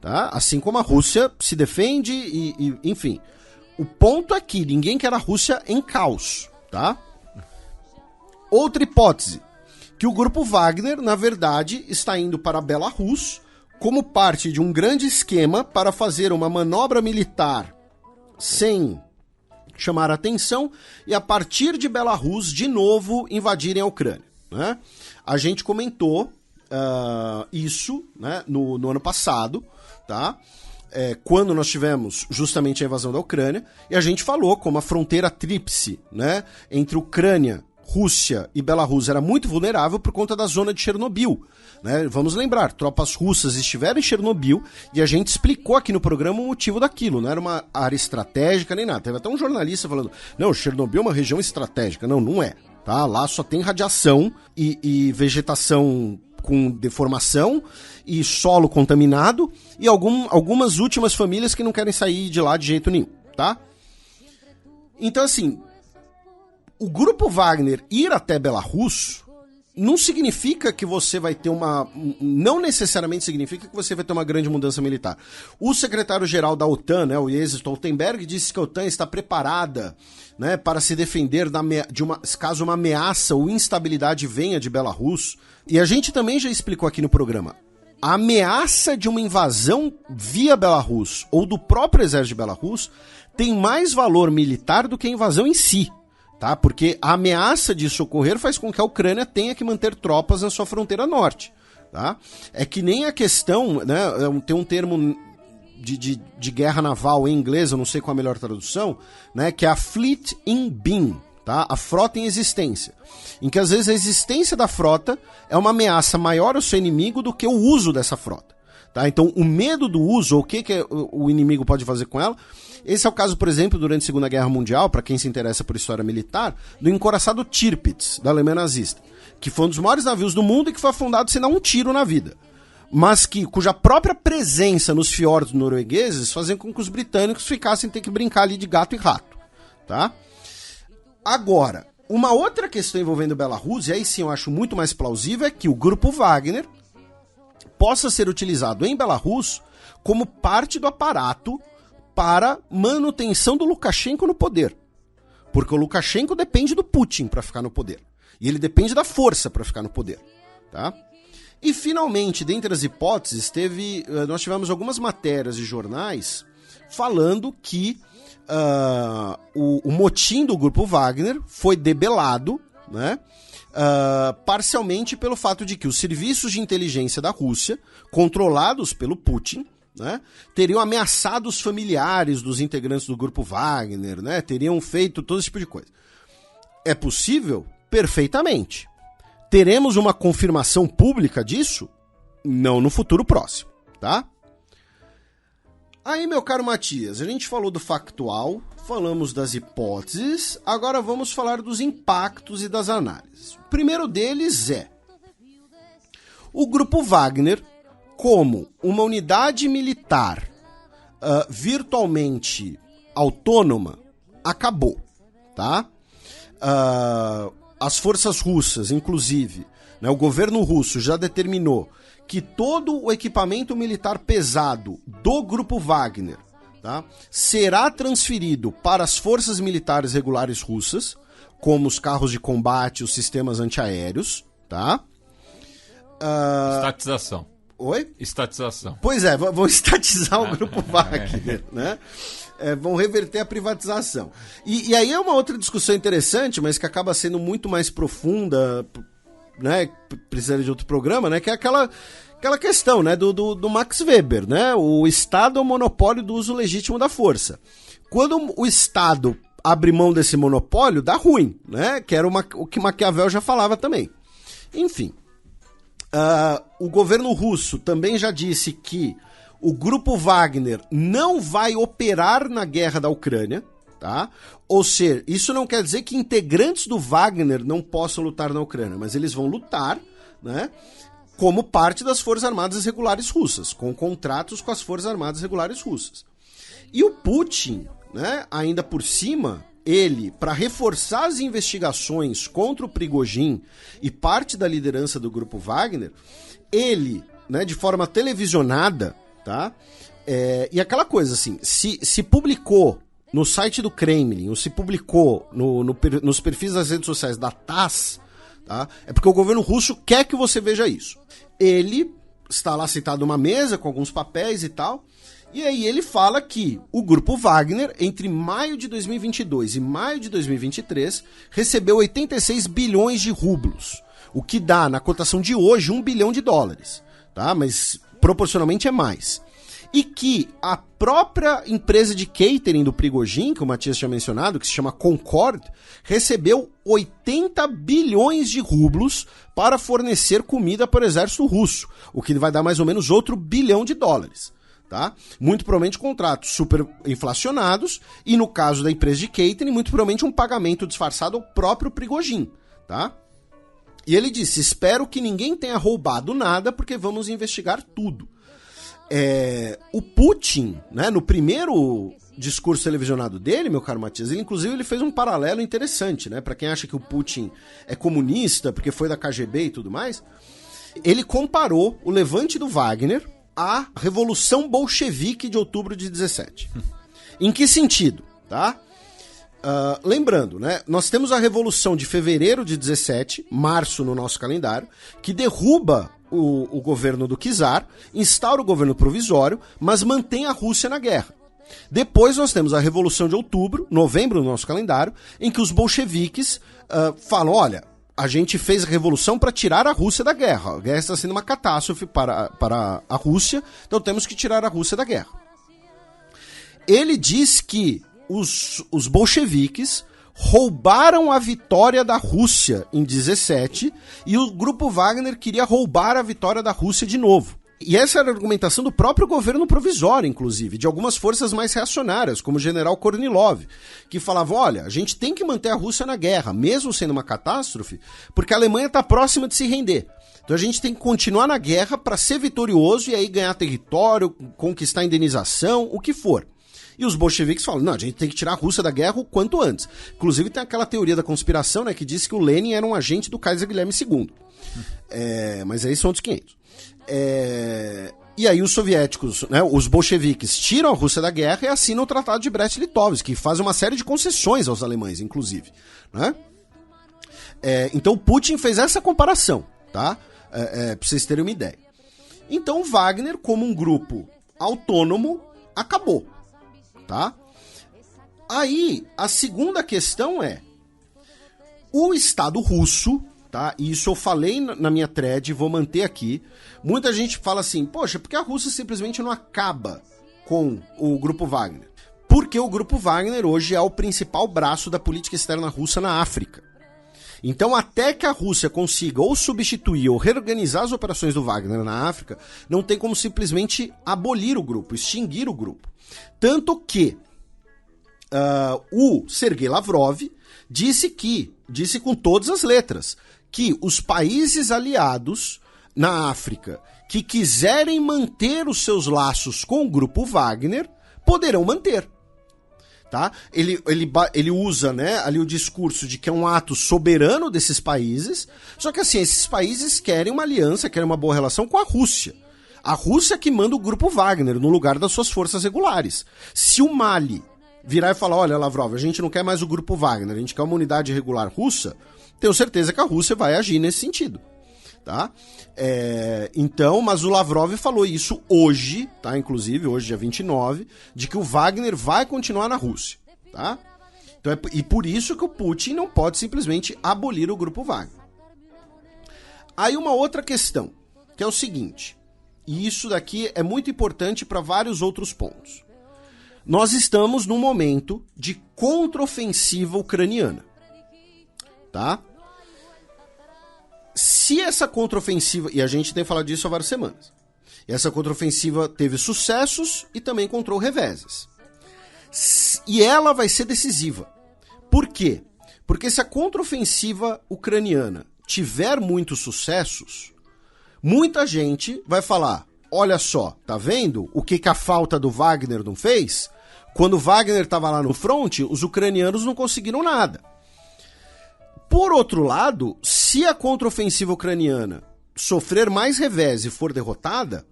tá? Assim como a Rússia se defende e enfim. O ponto é que ninguém quer a Rússia em caos, tá? Outra hipótese, que o grupo Wagner, na verdade, está indo para a Belarus como parte de um grande esquema para fazer uma manobra militar sem chamar atenção e a partir de Belarus, de novo, invadirem a Ucrânia, né? A gente comentou isso, né, no ano passado, tá? Quando nós tivemos justamente a invasão da Ucrânia, e a gente falou como a fronteira tríplice, né, entre Ucrânia, Rússia e Belarus era muito vulnerável por conta da zona de Chernobyl, né? Vamos lembrar, tropas russas estiveram em Chernobyl e a gente explicou aqui no programa o motivo daquilo, não era uma área estratégica nem nada. Teve até um jornalista falando, não, Chernobyl é uma região estratégica. Não é, tá? Lá só tem radiação e vegetação com deformação e solo contaminado e algumas últimas famílias que não querem sair de lá de jeito nenhum, tá? Então, assim, o grupo Wagner ir até Belarus não significa que você vai ter não necessariamente significa que você vai ter uma grande mudança militar. O secretário-geral da OTAN, né, o Jens Stoltenberg, disse que a OTAN está preparada, né, para se defender caso uma ameaça ou instabilidade venha de Belarus. E a gente também já explicou aqui no programa, a ameaça de uma invasão via Belarus ou do próprio exército de Belarus tem mais valor militar do que a invasão em si. Tá? Porque a ameaça disso ocorrer faz com que a Ucrânia tenha que manter tropas na sua fronteira norte. Tá? É que nem a questão, né, tem um termo de guerra naval em inglês, eu não sei qual a melhor tradução, né, que é a Fleet in Being, tá? A frota em existência. Em que às vezes a existência da frota é uma ameaça maior ao seu inimigo do que o uso dessa frota. Tá? Então o medo do uso, ou o que o inimigo pode fazer com ela. Esse é o caso, por exemplo, durante a Segunda Guerra Mundial, para quem se interessa por história militar, do encoraçado Tirpitz, da Alemanha nazista, que foi um dos maiores navios do mundo e que foi afundado sem dar um tiro na vida, mas cuja própria presença nos fiordes noruegueses fazia com que os britânicos ficassem ter que brincar ali de gato e rato. Tá? Agora, uma outra questão envolvendo Belarus, e aí sim eu acho muito mais plausível, é que o grupo Wagner possa ser utilizado em Belarus como parte do aparato para manutenção do Lukashenko no poder. Porque o Lukashenko depende do Putin para ficar no poder. E ele depende da força para ficar no poder. Tá? E finalmente, dentre as hipóteses, nós tivemos algumas matérias de jornais falando que o motim do grupo Wagner foi debelado, né? Parcialmente pelo fato de que os serviços de inteligência da Rússia, controlados pelo Putin, né, teriam ameaçado os familiares dos integrantes do grupo Wagner, né, teriam feito todo esse tipo de coisa. É possível? Perfeitamente. Teremos uma confirmação pública disso? Não no futuro próximo, tá? Aí, meu caro Matias, a gente falou do factual, falamos das hipóteses, agora vamos falar dos impactos e das análises. O primeiro deles é o grupo Wagner, como uma unidade militar virtualmente autônoma, acabou, tá? As forças russas, inclusive, né, o governo russo já determinou que todo o equipamento militar pesado do grupo Wagner, tá, será transferido para as forças militares regulares russas, como os carros de combate, os sistemas antiaéreos, tá?
Estatização.
Oi?
Estatização.
Pois é, vão estatizar o grupo Wagner, né? Vão reverter a privatização. E aí é uma outra discussão interessante, mas que acaba sendo muito mais profunda, né? Precisaria de outro programa, né? Que é aquela aquela questão, né, do Max Weber, né? O Estado é o monopólio do uso legítimo da força. Quando o Estado abre mão desse monopólio, dá ruim, né? Que era o que Maquiavel já falava também. Enfim, o governo russo também já disse que o grupo Wagner não vai operar na guerra da Ucrânia, tá? Ou seja, isso não quer dizer que integrantes do Wagner não possam lutar na Ucrânia, mas eles vão lutar, né, como parte das Forças Armadas Regulares Russas, com contratos com as Forças Armadas Regulares Russas. E o Putin, né, ainda por cima, ele, para reforçar as investigações contra o Prigozhin e parte da liderança do grupo Wagner, ele, né, de forma televisionada, tá? E aquela coisa assim, se publicou no site do Kremlin, ou se publicou nos perfis das redes sociais da TASS, tá? É porque o governo russo quer que você veja isso. Ele está lá sentado numa mesa com alguns papéis e tal, e aí ele fala que o grupo Wagner, entre maio de 2022 e maio de 2023, recebeu 86 bilhões de rublos, o que dá, na cotação de hoje, $1 bilhão, tá? Mas proporcionalmente é mais. E que a própria empresa de catering do Prigozhin, que o Matias tinha mencionado, que se chama Concord, recebeu 80 bilhões de rublos para fornecer comida para o exército russo, o que vai dar mais ou menos outro $1 bilhão, tá? Muito provavelmente contratos super inflacionados e, no caso da empresa de catering, muito provavelmente um pagamento disfarçado ao próprio Prigozhin, tá? E ele disse, espero que ninguém tenha roubado nada porque vamos investigar tudo. O Putin, né, no primeiro discurso televisionado dele, meu caro Matias, ele fez um paralelo interessante, né, para quem acha que o Putin é comunista porque foi da KGB e tudo mais. Ele comparou o levante do Wagner à Revolução Bolchevique de outubro de 17. Em que sentido, tá? Lembrando, né, nós temos a Revolução de fevereiro de 17, março no nosso calendário, que derruba o governo do Czar, instaura o governo provisório, mas mantém a Rússia na guerra. Depois nós temos a Revolução de outubro, novembro no nosso calendário, em que os bolcheviques falam, olha, a gente fez a revolução para tirar a Rússia da guerra. A guerra está sendo uma catástrofe para a Rússia, então temos que tirar a Rússia da guerra. Ele diz que os bolcheviques roubaram a vitória da Rússia em 17 e o grupo Wagner queria roubar a vitória da Rússia de novo. E essa era a argumentação do próprio governo provisório, inclusive, de algumas forças mais reacionárias, como o general Kornilov, que falavam, olha, a gente tem que manter a Rússia na guerra, mesmo sendo uma catástrofe, porque a Alemanha está próxima de se render. Então a gente tem que continuar na guerra para ser vitorioso e aí ganhar território, conquistar indenização, o que for. E os bolcheviques falam, não, a gente tem que tirar a Rússia da guerra o quanto antes. Inclusive tem aquela teoria da conspiração, né, que diz que o Lenin era um agente do Kaiser Guilherme II. Mas aí são outros 500. E aí os soviéticos, né, os bolcheviques, tiram a Rússia da guerra e assinam o Tratado de Brest-Litovsk, que faz uma série de concessões aos alemães, inclusive. Né? Então Putin fez essa comparação, tá? Pra vocês terem uma ideia. Então o Wagner, como um grupo autônomo, acabou. Tá? Aí, a segunda questão é o Estado russo, tá? E isso eu falei na minha thread, vou manter aqui. Muita gente fala assim, poxa, por que a Rússia simplesmente não acaba com o Grupo Wagner? Porque o Grupo Wagner hoje é o principal braço da política externa russa na África. Então, até que a Rússia consiga ou substituir ou reorganizar as operações do Wagner na África, não tem como simplesmente abolir o grupo, extinguir o grupo. Tanto que o Sergei Lavrov disse com todas as letras, que os países aliados na África que quiserem manter os seus laços com o grupo Wagner poderão manter. Tá? Ele usa, né, ali o discurso de que é um ato soberano desses países, só que assim, esses países querem uma aliança, querem uma boa relação com a Rússia. A Rússia que manda o grupo Wagner no lugar das suas forças regulares. Se o Mali virar e falar, olha, Lavrov, a gente não quer mais o grupo Wagner, a gente quer uma unidade regular russa, tenho certeza que a Rússia vai agir nesse sentido. Tá? Então, mas o Lavrov falou isso hoje, tá? Inclusive, hoje dia 29, de que o Wagner vai continuar na Rússia. Tá? Então, e por isso que o Putin não pode simplesmente abolir o grupo Wagner. Aí uma outra questão, que é o seguinte, E isso daqui é muito importante para vários outros pontos. Nós estamos num momento de contraofensiva ucraniana. Tá? Se essa contraofensiva, e a gente tem falado disso há várias semanas, essa contraofensiva teve sucessos e também encontrou reveses. E ela vai ser decisiva. Por quê? Porque se a contraofensiva ucraniana tiver muitos sucessos, muita gente vai falar, olha só, tá vendo o que a falta do Wagner não fez? Quando o Wagner estava lá no front, os ucranianos não conseguiram nada. Por outro lado, se a contraofensiva ucraniana sofrer mais revés e for derrotada,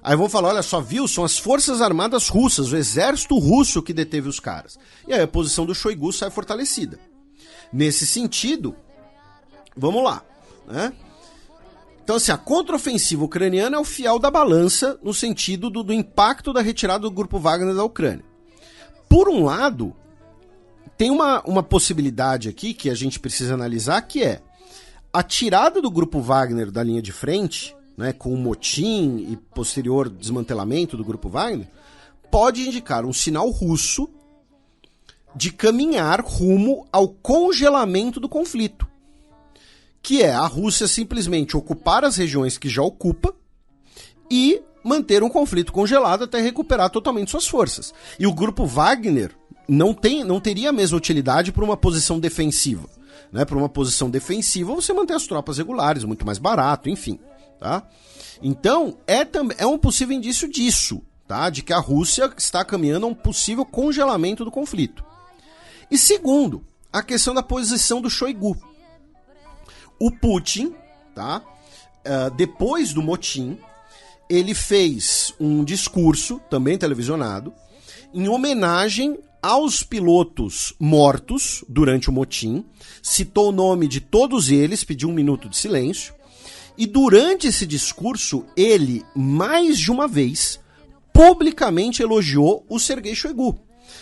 aí vão falar, olha só, viu, são as forças armadas russas, o exército russo que deteve os caras. E aí a posição do Shoigu sai fortalecida. Nesse sentido, vamos lá, né? Então, assim, a contraofensiva ucraniana é o fiel da balança no sentido do impacto da retirada do grupo Wagner da Ucrânia. Por um lado, tem uma possibilidade aqui que a gente precisa analisar, que é a tirada do grupo Wagner da linha de frente, né, com o motim e posterior desmantelamento do grupo Wagner, pode indicar um sinal russo de caminhar rumo ao congelamento do conflito, que é a Rússia simplesmente ocupar as regiões que já ocupa e manter um conflito congelado até recuperar totalmente suas forças. E o grupo Wagner não teria a mesma utilidade para uma posição defensiva. Né? Para uma posição defensiva, você mantém as tropas regulares, muito mais barato, enfim. Tá? Então, é um possível indício disso, tá? De que a Rússia está caminhando a um possível congelamento do conflito. E segundo, a questão da posição do Shoigu. O Putin, tá? Depois do motim, ele fez um discurso, também televisionado, em homenagem aos pilotos mortos durante o motim, citou o nome de todos eles, pediu 1 minuto de silêncio, e durante esse discurso, ele, mais de uma vez, publicamente elogiou o Sergei Shoigu,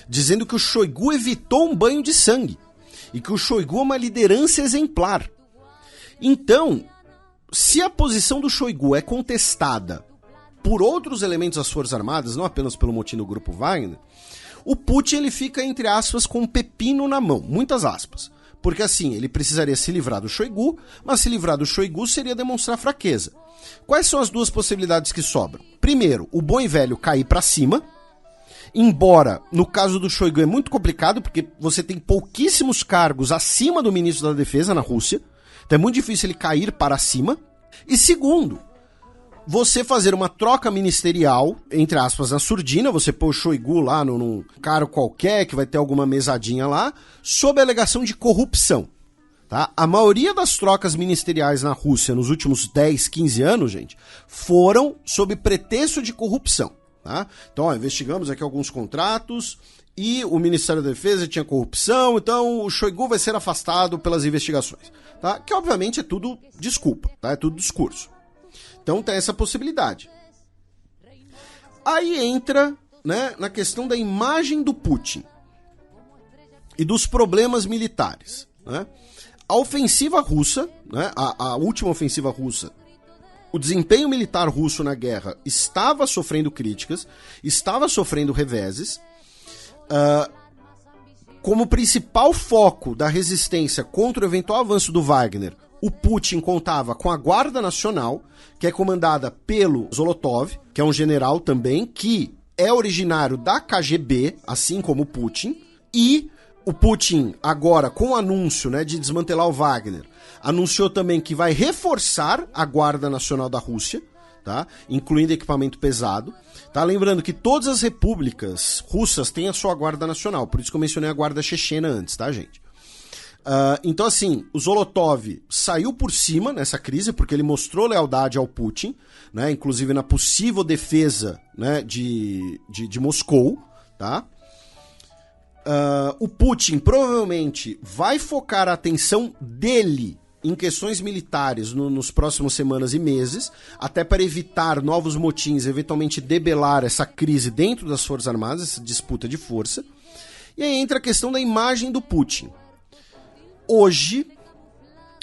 dizendo que o Shoigu evitou um banho de sangue, e que o Shoigu é uma liderança exemplar. Então, se a posição do Shoigu é contestada por outros elementos das Forças Armadas, não apenas pelo motim do grupo Wagner, o Putin ele fica, entre aspas, com um pepino na mão, muitas aspas. Porque assim, ele precisaria se livrar do Shoigu, mas se livrar do Shoigu seria demonstrar fraqueza. Quais são as duas possibilidades que sobram? Primeiro, o bom e velho cair para cima, embora no caso do Shoigu é muito complicado, porque você tem pouquíssimos cargos acima do ministro da Defesa na Rússia, então é muito difícil ele cair para cima. E segundo, você fazer uma troca ministerial, entre aspas, na surdina, você pôr o Shoigu lá num cargo qualquer, que vai ter alguma mesadinha lá, sob a alegação de corrupção. Tá? A maioria das trocas ministeriais na Rússia nos últimos 10, 15 anos, gente, foram sob pretexto de corrupção. Tá? Então, investigamos aqui alguns contratos e o Ministério da Defesa tinha corrupção, então o Shoigu vai ser afastado pelas investigações. Tá? Que obviamente é tudo desculpa, tá? É tudo discurso. Então tem essa possibilidade. Aí entra, né, na questão da imagem do Putin e dos problemas militares. Né? A ofensiva russa, né, a última ofensiva russa, o desempenho militar russo na guerra estava sofrendo críticas, estava sofrendo reveses. Como principal foco da resistência contra o eventual avanço do Wagner, o Putin contava com a Guarda Nacional, que é comandada pelo Zolotov, que é um general também, que é originário da KGB, assim como o Putin, e o Putin, agora, com o anúncio, né, de desmantelar o Wagner, anunciou também que vai reforçar a Guarda Nacional da Rússia, tá? Incluindo equipamento pesado. Tá? Lembrando que todas as repúblicas russas têm a sua Guarda Nacional, por isso que eu mencionei a Guarda Chechena antes, tá, gente? Então, assim, o Zolotov saiu por cima nessa crise, porque ele mostrou lealdade ao Putin, né? Inclusive na possível defesa, né, de Moscou, tá? O Putin provavelmente vai focar a atenção dele em questões militares nos próximos semanas e meses, até para evitar novos motins, eventualmente debelar essa crise dentro das Forças Armadas, essa disputa de força. E aí entra a questão da imagem do Putin. Hoje,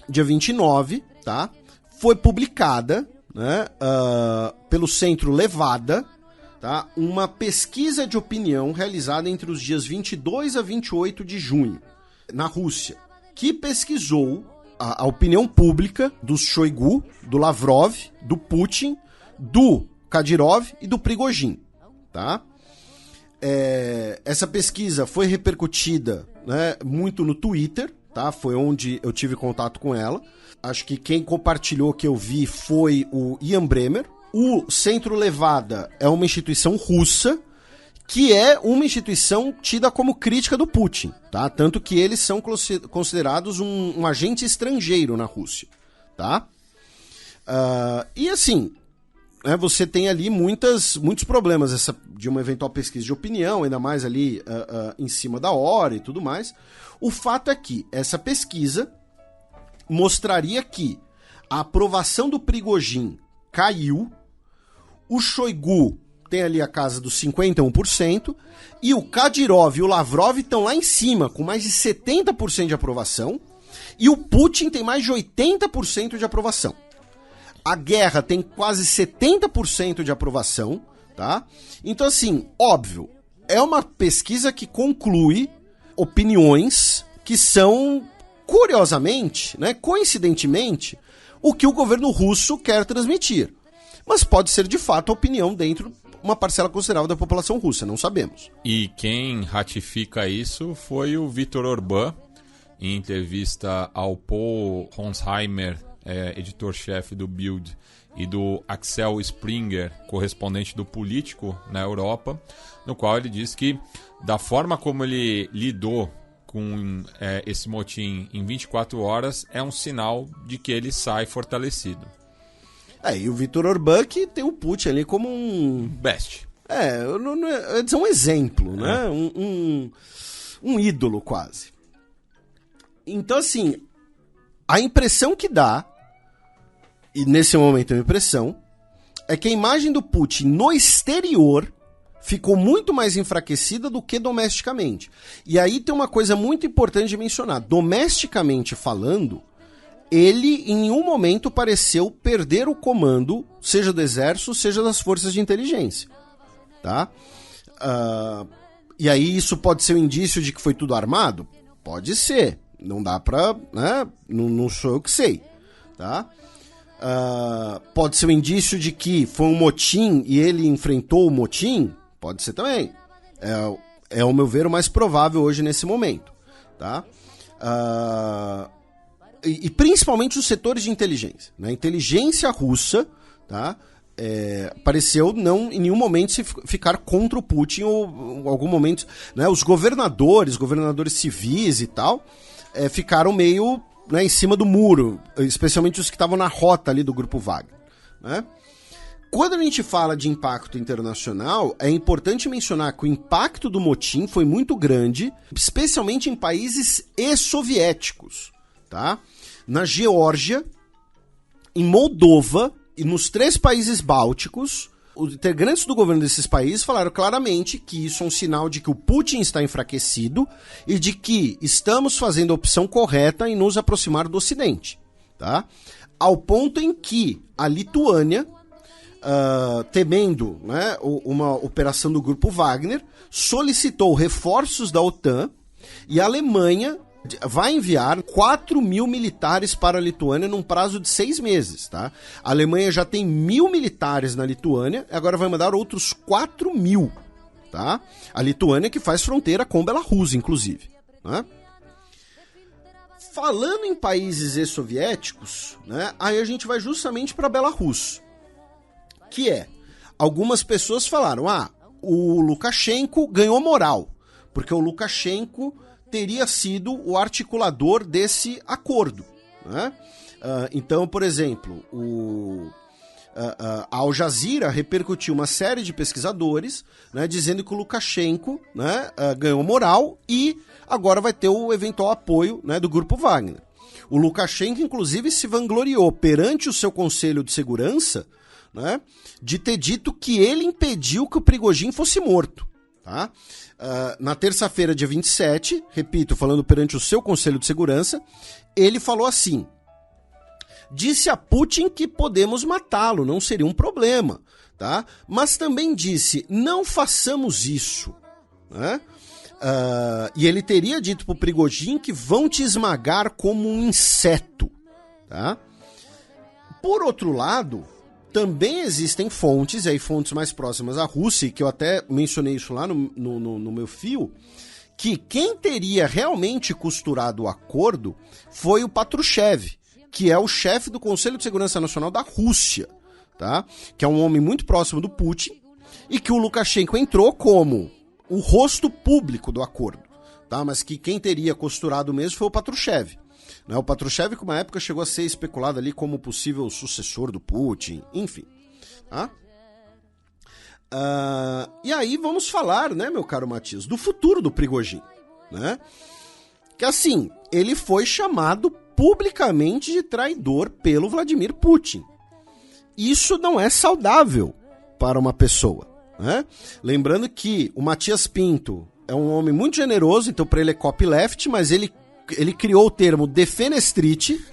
dia 29, tá, foi publicada, né, pelo Centro Levada, tá, uma pesquisa de opinião realizada entre os dias 22 a 28 de junho, na Rússia, que pesquisou a opinião pública do Shoigu, do Lavrov, do Putin, do Kadyrov e do Prigozhin, tá? Essa pesquisa foi repercutida, né, muito no Twitter, tá? Foi onde eu tive contato com ela. Acho que quem compartilhou que eu vi foi o Ian Bremmer. O Centro Levada é uma instituição russa, que é uma instituição tida como crítica do Putin, tá? Tanto que eles são considerados um agente estrangeiro na Rússia, tá? E assim, né, você tem ali muitos problemas de uma eventual pesquisa de opinião, ainda mais ali em cima da hora e tudo mais. O fato é que essa pesquisa mostraria que a aprovação do Prigozhin caiu, o Shoigu tem ali a casa dos 51%, e o Kadyrov e o Lavrov estão lá em cima, com mais de 70% de aprovação, e o Putin tem mais de 80% de aprovação. A guerra tem quase 70% de aprovação, tá? Então, assim, óbvio, é uma pesquisa que conclui opiniões que são, curiosamente, né, coincidentemente, o que o governo russo quer transmitir. Mas pode ser, de fato, a opinião dentro de uma parcela considerável da população russa, não sabemos.
E quem ratifica isso foi o Viktor Orbán, em entrevista ao Paul Ronsheimer, editor-chefe do Bild, e do Axel Springer, correspondente do Político na Europa, no qual ele diz que, da forma como ele lidou com esse motim em 24 horas, é um sinal de que ele sai fortalecido.
E o Viktor Orbán que tem o Putin ali como um...
Best.
Eu ia dizer um exemplo, né? Um ídolo quase. Então, assim, a impressão que dá, e nesse momento é uma impressão, é que a imagem do Putin no exterior ficou muito mais enfraquecida do que domesticamente. E aí tem uma coisa muito importante de mencionar. Domesticamente falando, ele em nenhum momento pareceu perder o comando, seja do exército, seja das forças de inteligência. Tá? E aí isso pode ser um indício de que foi tudo armado? Pode ser. Não dá pra... né? Não sou eu que sei. Tá? Pode ser um indício de que foi um motim e ele enfrentou o motim? Pode ser também. Ao meu ver, o mais provável hoje nesse momento. Tá? E principalmente os setores de inteligência. Né? A inteligência russa, tá? Pareceu não em nenhum momento se ficar contra o Putin, ou em algum momento, né? Os governadores civis e tal, ficaram meio, né, em cima do muro, especialmente os que estavam na rota ali do Grupo Wagner. Né? Quando a gente fala de impacto internacional, é importante mencionar que o impacto do motim foi muito grande, especialmente em países ex-soviéticos. Tá? Na Geórgia, em Moldova e nos 3 países bálticos, os integrantes do governo desses países falaram claramente que isso é um sinal de que o Putin está enfraquecido e de que estamos fazendo a opção correta em nos aproximar do Ocidente. Tá? Ao ponto em que a Lituânia, temendo, né, uma operação do Grupo Wagner, solicitou reforços da OTAN, e a Alemanha vai enviar 4.000 militares para a Lituânia num prazo de 6 meses, tá? A Alemanha já tem 1.000 militares na Lituânia, agora vai mandar outros 4.000, tá? A Lituânia que faz fronteira com Belarus, inclusive, né? Falando em países ex-soviéticos, né, aí a gente vai justamente para Belarus, que algumas pessoas falaram, o Lukashenko ganhou moral, porque o Lukashenko teria sido o articulador desse acordo. Né? Então, por exemplo, a Al Jazeera repercutiu uma série de pesquisadores, né, dizendo que o Lukashenko, né, ganhou moral e agora vai ter o eventual apoio, né, do Grupo Wagner. O Lukashenko, inclusive, se vangloriou perante o seu Conselho de Segurança, né, de ter dito que ele impediu que o Prigozhin fosse morto. Tá? Na terça-feira, dia 27, repito, falando perante o seu Conselho de Segurança, ele falou assim: disse a Putin que podemos matá-lo, não seria um problema, tá? Mas também disse, não façamos isso, né? E ele teria dito pro Prigozhin que vão te esmagar como um inseto, tá? Por outro lado, também existem fontes, e aí fontes mais próximas à Rússia, que eu até mencionei isso lá no meu fio, que quem teria realmente costurado o acordo foi o Patrushev, que é o chefe do Conselho de Segurança Nacional da Rússia, tá? Que é um homem muito próximo do Putin, e que o Lukashenko entrou como o rosto público do acordo, tá? Mas que quem teria costurado mesmo foi o Patrushev. O Patrushev, que uma época chegou a ser especulado ali como possível sucessor do Putin, enfim. Tá? E aí vamos falar, né, meu caro Matias, do futuro do Prigozhin, né? Que assim, ele foi chamado publicamente de traidor pelo Vladimir Putin. Isso não é saudável para uma pessoa, né? Lembrando que o Matias Pinto é um homem muito generoso, então para ele é copyleft, mas ele criou o termo defenestrite,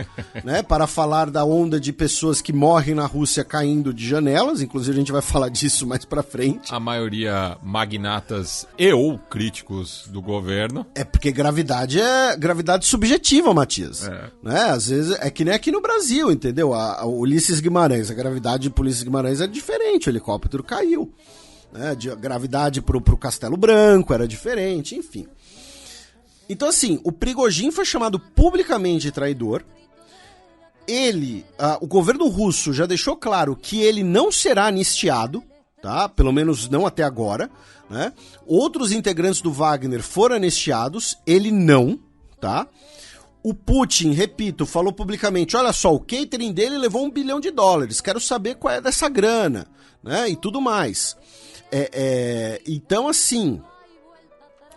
né, para falar da onda de pessoas que morrem na Rússia caindo de janelas, inclusive a gente vai falar disso mais pra frente.
A maioria magnatas e ou críticos do governo.
É porque gravidade é gravidade subjetiva, Matias. Né? Às vezes é que nem aqui no Brasil, entendeu? A Ulisses Guimarães, a gravidade de Ulisses Guimarães é diferente, o helicóptero caiu. Né? A gravidade pro Castelo Branco era diferente, enfim. Então, assim, o Prigozhin foi chamado publicamente de traidor. O governo russo já deixou claro que ele não será anistiado, tá? Pelo menos não até agora, né? Outros integrantes do Wagner foram anistiados, ele não, tá? O Putin, repito, falou publicamente, olha só, o catering dele levou $1 bilhão, quero saber qual é dessa grana, né? E tudo mais. Então, assim...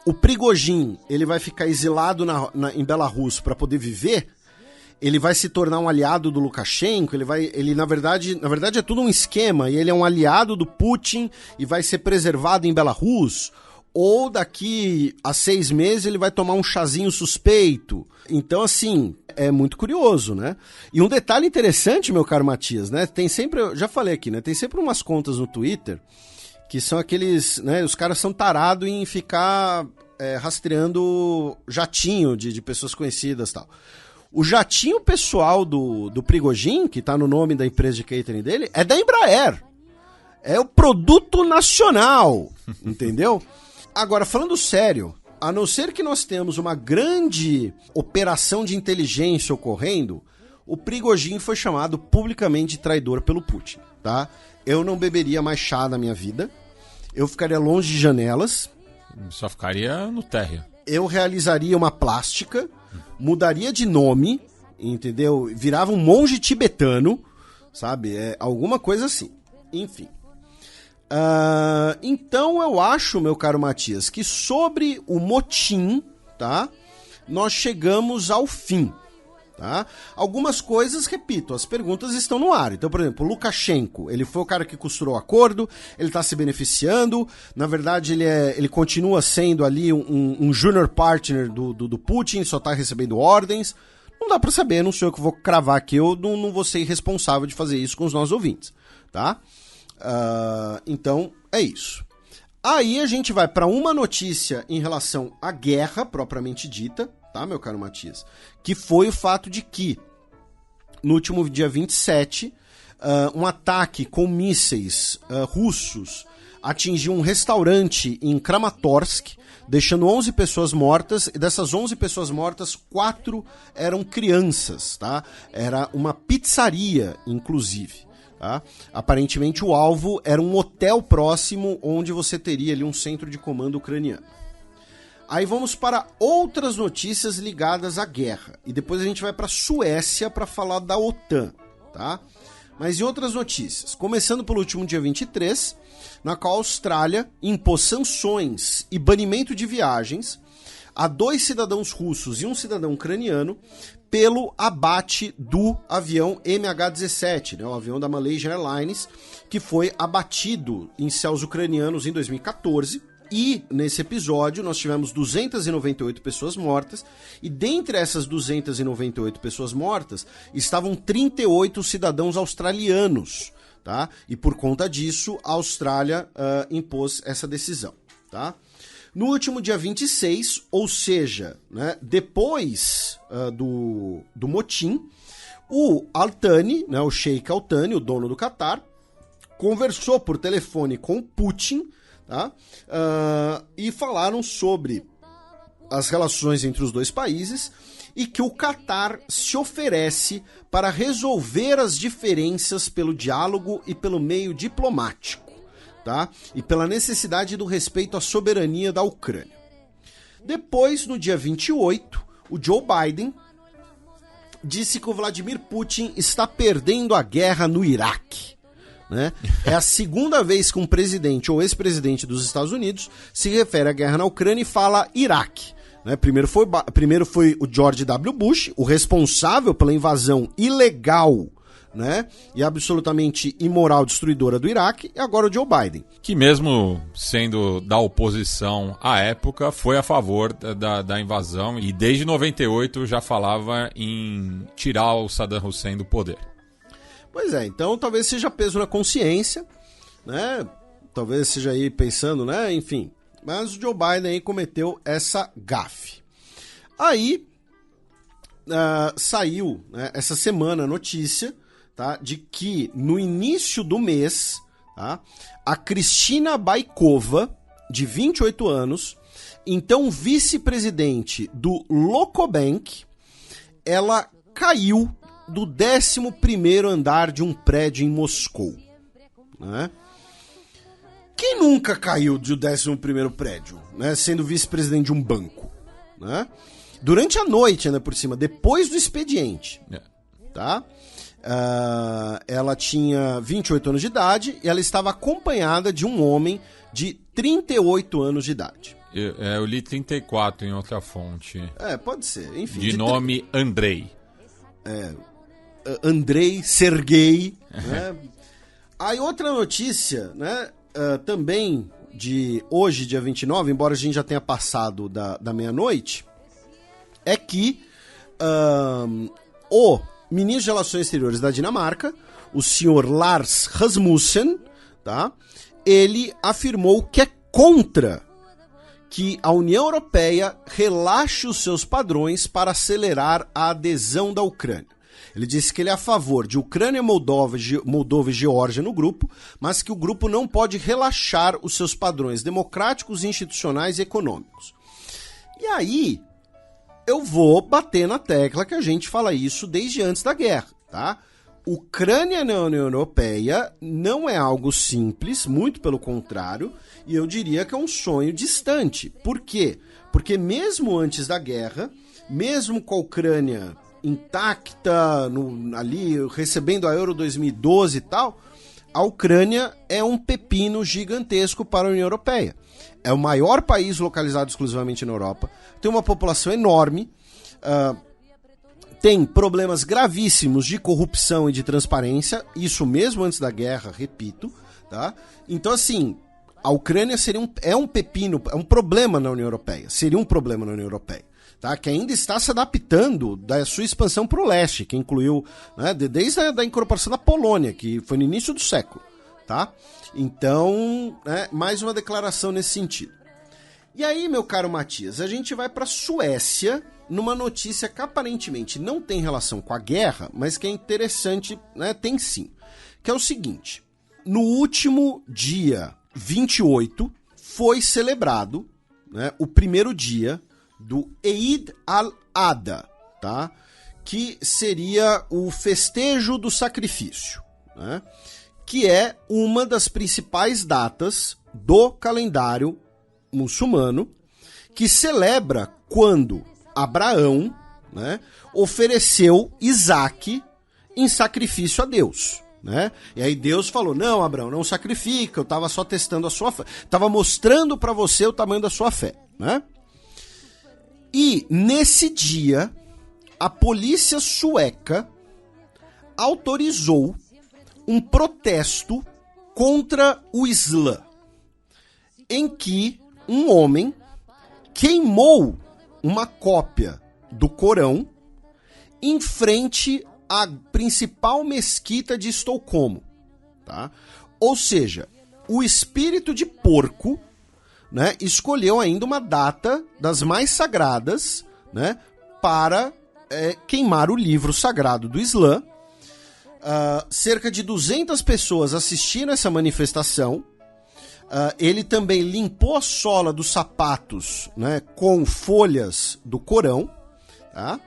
O Prigozhin, ele vai ficar exilado em Belarus para poder viver, ele vai se tornar um aliado do Lukashenko, ele na verdade é tudo um esquema, e ele é um aliado do Putin e vai ser preservado em Belarus, ou daqui a 6 meses ele vai tomar um chazinho suspeito. Então, assim, é muito curioso, né? E um detalhe interessante, meu caro Matias, né? Tem sempre, eu já falei aqui, né? Tem sempre umas contas no Twitter que são aqueles, né, os caras são tarados em ficar rastreando jatinho de pessoas conhecidas e tal. O jatinho pessoal do Prigozhin, que tá no nome da empresa de catering dele, é da Embraer. É o produto nacional, entendeu? Agora, falando sério, a não ser que nós tenhamos uma grande operação de inteligência ocorrendo, o Prigozhin foi chamado publicamente de traidor pelo Putin, tá? Eu não beberia mais chá na minha vida. Eu ficaria longe de janelas.
Só ficaria no térreo.
Eu realizaria uma plástica, mudaria de nome, entendeu? Virava um monge tibetano, sabe? Alguma coisa assim. Enfim. Então eu acho, meu caro Matias, que sobre o motim, tá? Nós chegamos ao fim. Tá? Algumas coisas, repito, as perguntas estão no ar. Então, por exemplo, o Lukashenko, ele foi o cara que costurou o acordo, ele está se beneficiando, na verdade ele continua sendo ali um junior partner do Putin, só está recebendo ordens. Não dá para saber, não sou eu que vou cravar aqui, eu não vou ser responsável de fazer isso com os nossos ouvintes, tá? Então, é isso. Aí a gente vai para uma notícia em relação à guerra propriamente dita, tá, meu caro Matias? Que foi o fato de que, no último dia 27, um ataque com mísseis russos atingiu um restaurante em Kramatorsk, deixando 11 pessoas mortas, e dessas 11 pessoas mortas, 4 eram crianças, tá? Era uma pizzaria, inclusive. Tá? Aparentemente o alvo era um hotel próximo onde você teria ali um centro de comando ucraniano. Aí vamos para outras notícias ligadas à guerra. E depois a gente vai para a Suécia para falar da OTAN. Tá? Mas em outras notícias, começando pelo último dia 23, na qual a Austrália impôs sanções e banimento de viagens a 2 cidadãos russos e um cidadão ucraniano pelo abate do avião MH17, né, o avião da Malaysia Airlines, que foi abatido em céus ucranianos em 2014, E nesse episódio nós tivemos 298 pessoas mortas, e dentre essas 298 pessoas mortas estavam 38 cidadãos australianos, tá? E por conta disso a Austrália impôs essa decisão, tá? No último dia 26, ou seja, né, depois do motim, o Al-Thani, né, o Sheikh Al-Thani, o dono do Catar, conversou por telefone com Putin, tá? E falaram sobre as relações entre os dois países e que o Catar se oferece para resolver as diferenças pelo diálogo e pelo meio diplomático, tá? E pela necessidade do respeito à soberania da Ucrânia. Depois, no dia 28, o Joe Biden disse que o Vladimir Putin está perdendo a guerra no Iraque. Né? É a segunda vez que um presidente ou ex-presidente dos Estados Unidos se refere à guerra na Ucrânia e fala Iraque. Né? Primeiro foi o George W. Bush, o responsável pela invasão ilegal, né, e absolutamente imoral, destruidora do Iraque, e agora o Joe Biden.
Que mesmo sendo da oposição à época, foi a favor da invasão e desde 98 já falava em tirar o Saddam Hussein do poder.
Pois é, então talvez seja peso na consciência, né? Talvez seja aí pensando, né? Enfim, mas o Joe Biden aí cometeu essa gafe. Aí saiu, né, essa semana a notícia, tá, de que no início do mês, tá, a Cristina Baikova, de 28 anos, então vice-presidente do Lokobank, ela caiu do 11º andar de um prédio em Moscou, né? Quem nunca caiu do 11º prédio, né, sendo vice-presidente de um banco, né? Durante a noite, ainda por cima, depois do expediente, tá? Ela tinha 28 anos de idade e ela estava acompanhada de um homem de 38 anos de idade.
Eu li 34 em outra fonte.
Pode ser, enfim.
De nome Andrei.
Andrei, Sergei, né? Aí outra notícia, né, também de hoje, dia 29, embora a gente já tenha passado da meia-noite, é que o ministro de Relações Exteriores da Dinamarca, o senhor Lars Rasmussen, tá, ele afirmou que é contra que a União Europeia relaxe os seus padrões para acelerar a adesão da Ucrânia. Ele disse que ele é a favor de Ucrânia, Moldova e Geórgia no grupo, mas que o grupo não pode relaxar os seus padrões democráticos, institucionais e econômicos. E aí, eu vou bater na tecla que a gente fala isso desde antes da guerra, tá? Ucrânia na União Europeia não é algo simples, muito pelo contrário, e eu diria que é um sonho distante. Por quê? Porque mesmo antes da guerra, mesmo com a Ucrânia intacta, ali recebendo a Euro 2012 e tal, a Ucrânia é um pepino gigantesco para a União Europeia. É o maior país localizado exclusivamente na Europa, tem uma população enorme, tem problemas gravíssimos de corrupção e de transparência, isso mesmo antes da guerra, repito, tá? Então, assim, a Ucrânia é um pepino, é um problema na União Europeia, seria um problema na União Europeia, tá? Que ainda está se adaptando da sua expansão para o leste, que incluiu, né, desde a incorporação da Polônia, que foi no início do século, tá? Então, né, mais uma declaração nesse sentido. E aí, meu caro Matias, a gente vai para a Suécia, numa notícia que aparentemente não tem relação com a guerra, mas que é interessante, né, tem sim, que é o seguinte: no último dia 28 foi celebrado, né, o primeiro dia do Eid al-Adha, tá? Que seria o festejo do sacrifício, né? Que é uma das principais datas do calendário muçulmano, que celebra quando Abraão, né, ofereceu Isaac em sacrifício a Deus, né? E aí Deus falou: não, Abraão, não sacrifica, eu estava só testando a sua fé, estava mostrando para você o tamanho da sua fé, né? E nesse dia, a polícia sueca autorizou um protesto contra o Islã, em que um homem queimou uma cópia do Corão em frente à principal mesquita de Estocolmo, tá? Ou seja, o espírito de porco, né, escolheu ainda uma data das mais sagradas, né, para queimar o livro sagrado do Islã. Cerca de 200 pessoas assistiram essa manifestação. Ele também limpou a sola dos sapatos, né, com folhas do Corão. Tá?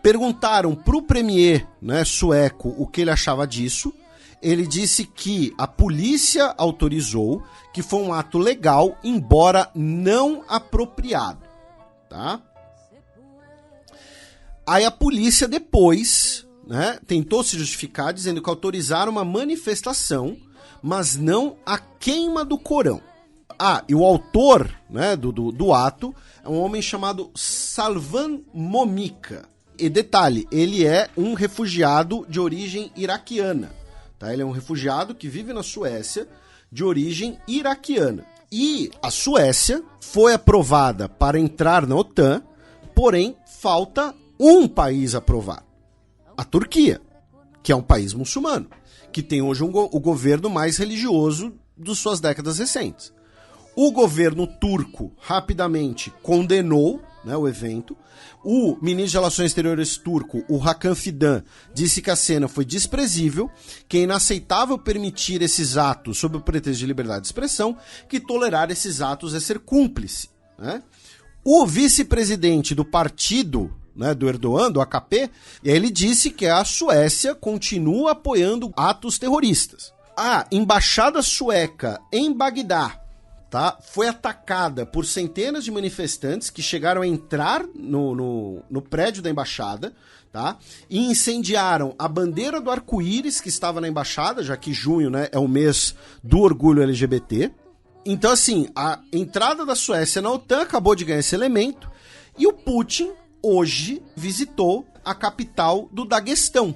Perguntaram para o premier, né, sueco o que ele achava disso. Ele disse que a polícia autorizou, que foi um ato legal, embora não apropriado. Tá? Aí a polícia depois, né, tentou se justificar dizendo que autorizaram uma manifestação, mas não a queima do Corão. E o autor, né, do ato é um homem chamado Salvan Momika. E detalhe, ele é um refugiado de origem iraquiana. Tá? Ele é um refugiado que vive na Suécia, de origem iraquiana. E a Suécia foi aprovada para entrar na OTAN, porém falta um país aprovar. A Turquia, que é um país muçulmano, que tem hoje o governo mais religioso de suas décadas recentes. O governo turco rapidamente condenou, né, o evento. O ministro de Relações Exteriores turco, o Hakan Fidan, disse que a cena foi desprezível, que é inaceitável permitir esses atos sob o pretexto de liberdade de expressão, que tolerar esses atos é ser cúmplice. Né? O vice-presidente do partido, né, do Erdogan, do AKP, ele disse que a Suécia continua apoiando atos terroristas. A embaixada sueca em Bagdá, tá, foi atacada por centenas de manifestantes que chegaram a entrar no prédio da embaixada, tá, e incendiaram a bandeira do arco-íris que estava na embaixada, já que junho, né, é o mês do orgulho LGBT. Então, assim, a entrada da Suécia na OTAN acabou de ganhar esse elemento, e o Putin hoje visitou a capital do Daguestão.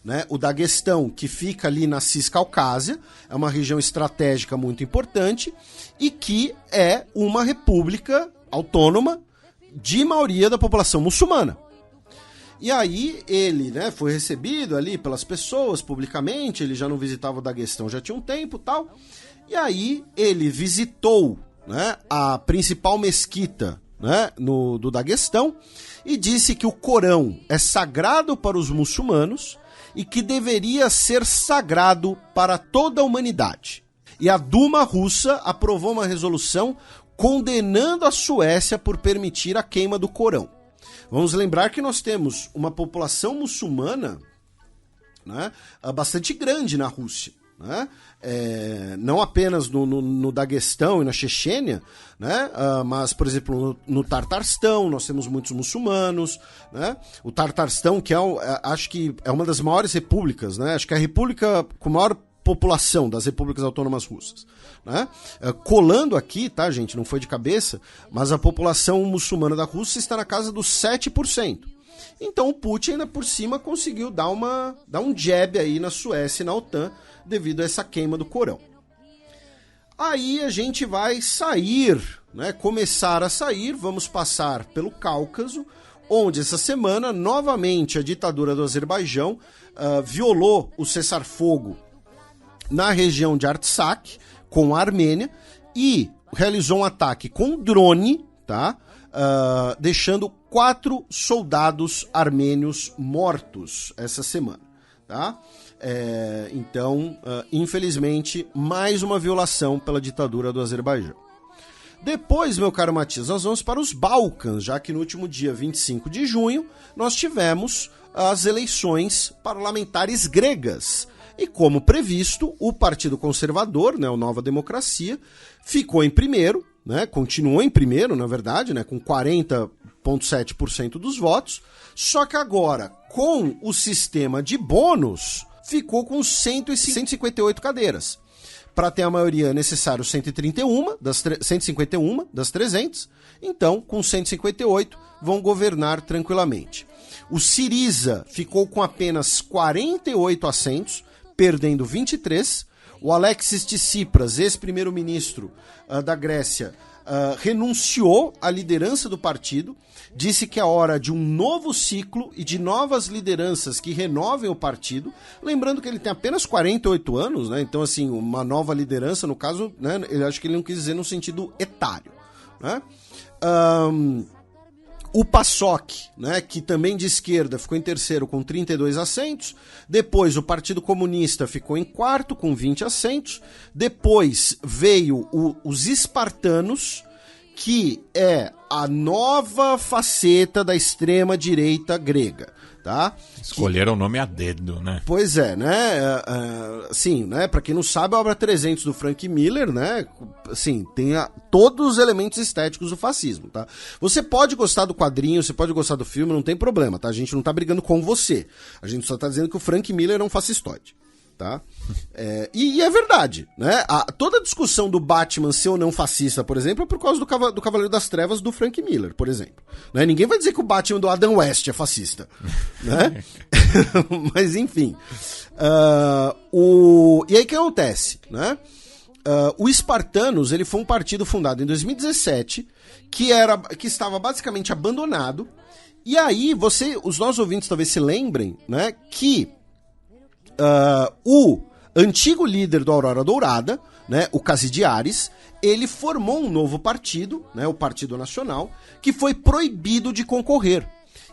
Né? O Daguestão, que fica ali na Ciscalcásia, é uma região estratégica muito importante e que é uma república autônoma de maioria da população muçulmana. E aí ele, né, foi recebido ali pelas pessoas publicamente, ele já não visitava o Daguestão já tinha um tempo e tal, e aí ele visitou, né, a principal mesquita, né, do Daguestão, e disse que o Corão é sagrado para os muçulmanos e que deveria ser sagrado para toda a humanidade. E a Duma russa aprovou uma resolução condenando a Suécia por permitir a queima do Corão. Vamos lembrar que nós temos uma população muçulmana, né, bastante grande na Rússia. Né? Não apenas no Daguestão e na Chechênia, né? Mas, por exemplo, no Tartarstão nós temos muitos muçulmanos, né? O Tartarstão, que acho que é uma das maiores repúblicas, né? Acho que é a república com maior população das repúblicas autônomas russas, né? Colando aqui, tá, gente? Não foi de cabeça, mas a população muçulmana da Rússia está na casa dos 7%. Então o Putin ainda por cima conseguiu dar um jab aí na Suécia e na OTAN devido a essa queima do Corão. Aí a gente vai sair, né, começar a sair, vamos passar pelo Cáucaso, onde essa semana novamente a ditadura do Azerbaijão violou o cessar-fogo na região de Artsakh com a Armênia e realizou um ataque com drone, tá? Deixando 4 soldados armênios mortos essa semana, tá? Então, infelizmente, mais uma violação pela ditadura do Azerbaijão. Depois, meu caro Matias, nós vamos para os Balcãs, já que no último dia 25 de junho nós tivemos as eleições parlamentares gregas. E como previsto, o Partido Conservador, né, o Nova Democracia, ficou em primeiro, né, continuou em primeiro, na verdade, né, com 40,7% dos votos, só que agora, com o sistema de bônus, ficou com 158 cadeiras. Para ter a maioria é necessário 151 das 300, então, com 158, vão governar tranquilamente. O Syriza ficou com apenas 48 assentos, perdendo 23. O Alexis Tsipras, ex-primeiro-ministro da Grécia, renunciou à liderança do partido, disse que é hora de um novo ciclo e de novas lideranças que renovem o partido, lembrando que ele tem apenas 48 anos, né? Então, assim, uma nova liderança, no caso, né, eu acho que ele não quis dizer no sentido etário, né? O PASOK, né, que também de esquerda, ficou em terceiro com 32 assentos. Depois o Partido Comunista ficou em quarto com 20 assentos. Depois veio os espartanos, que é a nova faceta da extrema-direita grega, tá?
Escolheram o nome a dedo, né?
Pois é, né? Assim, né? Pra quem não sabe, a obra 300 do Frank Miller, né? Assim, tem todos os elementos estéticos do fascismo, tá? Você pode gostar do quadrinho, você pode gostar do filme, não tem problema, tá? A gente não tá brigando com você. A gente só tá dizendo que o Frank Miller é um fascistoide. Tá? E é verdade, né? Toda a discussão do Batman ser ou não fascista, por exemplo, é por causa do Cavaleiro das Trevas do Frank Miller, por exemplo. Né? Ninguém vai dizer que o Batman do Adam West é fascista, né? Mas enfim. E aí o que acontece, né? O Espartanos, ele foi um partido fundado em 2017 que estava basicamente abandonado. E aí os nossos ouvintes talvez se lembrem, né, que o antigo líder do Aurora Dourada, né, o Kasidiaris, ele formou um novo partido, né, o Partido Nacional, que foi proibido de concorrer.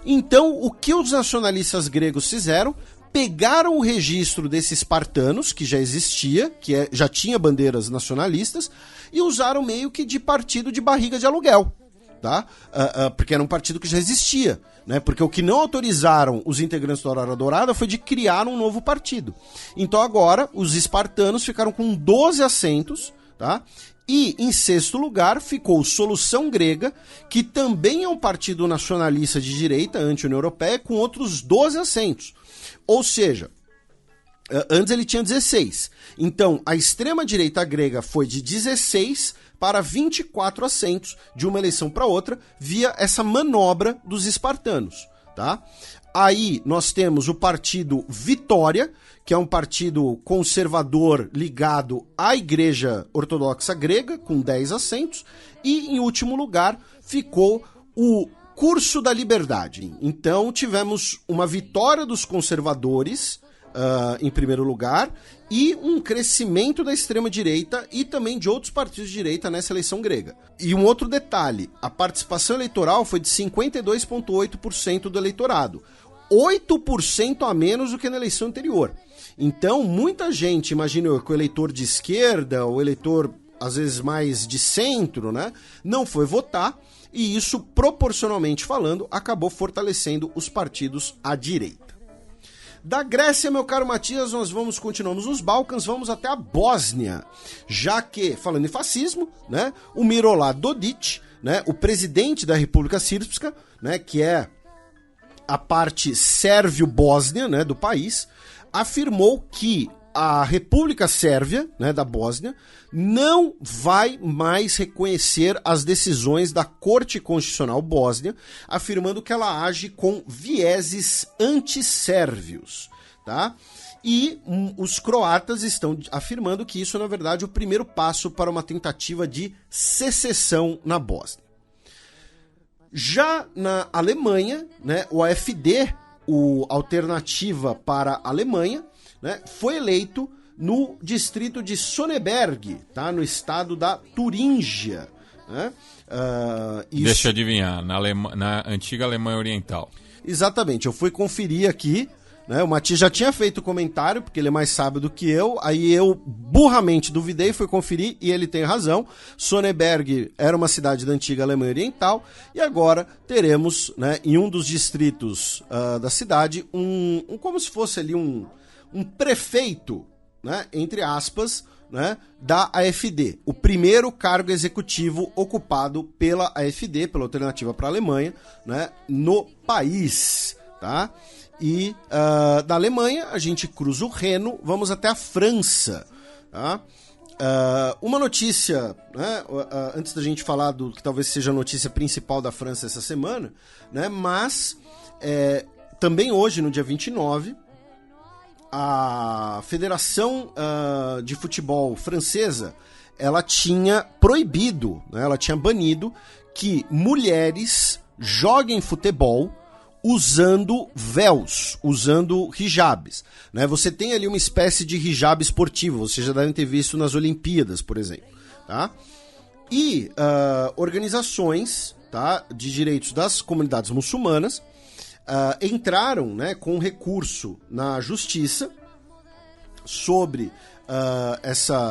Então, o que os nacionalistas gregos fizeram? Pegaram o registro desses espartanos, que já existia, já tinha bandeiras nacionalistas, e usaram meio que de partido de barriga de aluguel, tá? Porque era um partido que já existia, né? Porque o que não autorizaram os integrantes da Aurora Dourada foi de criar um novo partido. Então agora os espartanos ficaram com 12 assentos, tá? E em sexto lugar ficou Solução Grega, que também é um partido nacionalista de direita, anti-União Europeia, com outros 12 assentos. Ou seja, antes ele tinha 16. Então a extrema-direita grega foi de 16 para 24 assentos de uma eleição para outra, via essa manobra dos espartanos, tá? Aí nós temos o partido Vitória, que é um partido conservador ligado à Igreja Ortodoxa Grega, com 10 assentos, e em último lugar ficou o Curso da Liberdade. Então tivemos uma vitória dos conservadores, em primeiro lugar, e um crescimento da extrema-direita e também de outros partidos de direita nessa eleição grega. E um outro detalhe, a participação eleitoral foi de 52,8% do eleitorado, 8% a menos do que na eleição anterior. Então, muita gente, imagina que o eleitor de esquerda, o eleitor às vezes mais de centro, né, não foi votar, e isso, proporcionalmente falando, acabou fortalecendo os partidos à direita. Da Grécia, meu caro Matias, nós continuamos nos Balcãs, vamos até a Bósnia, já que, falando em fascismo, né, o Milorad Dodik, né, o presidente da República Srpska, né, que é a parte sérvio-bósnia, né, do país, afirmou que a República Sérvia, né, da Bósnia, não vai mais reconhecer as decisões da Corte Constitucional Bósnia, afirmando que ela age com vieses antissérvios, tá? E os croatas estão afirmando que isso, na verdade, é o primeiro passo para uma tentativa de secessão na Bósnia. Já na Alemanha, né, o AfD, o Alternativa para a Alemanha, né, foi eleito no distrito de Sonneberg, tá, no estado da Turíngia. Né?
Deixa eu adivinhar, na antiga Alemanha Oriental.
Exatamente, eu fui conferir aqui, né, o Matias já tinha feito comentário, porque ele é mais sábio do que eu, aí eu burramente duvidei, fui conferir e ele tem razão. Sonneberg era uma cidade da antiga Alemanha Oriental e agora teremos, né, em um dos distritos da cidade, como se fosse ali um prefeito, né, entre aspas, né, da AfD, o primeiro cargo executivo ocupado pela AfD, pela Alternativa para a Alemanha, né, no país, tá? E da Alemanha a gente cruza o Reno, vamos até a França, tá? Uma notícia, né, antes da gente falar do que talvez seja a notícia principal da França essa semana, né, mas também hoje, no dia 29, a Federação de Futebol francesa, ela tinha proibido, né, ela tinha banido que mulheres joguem futebol usando véus, usando hijabs, né? Você tem ali uma espécie de hijab esportivo, vocês já devem ter visto nas Olimpíadas, por exemplo, tá? E organizações, tá, de direitos das comunidades muçulmanas entraram, né, com recurso na justiça sobre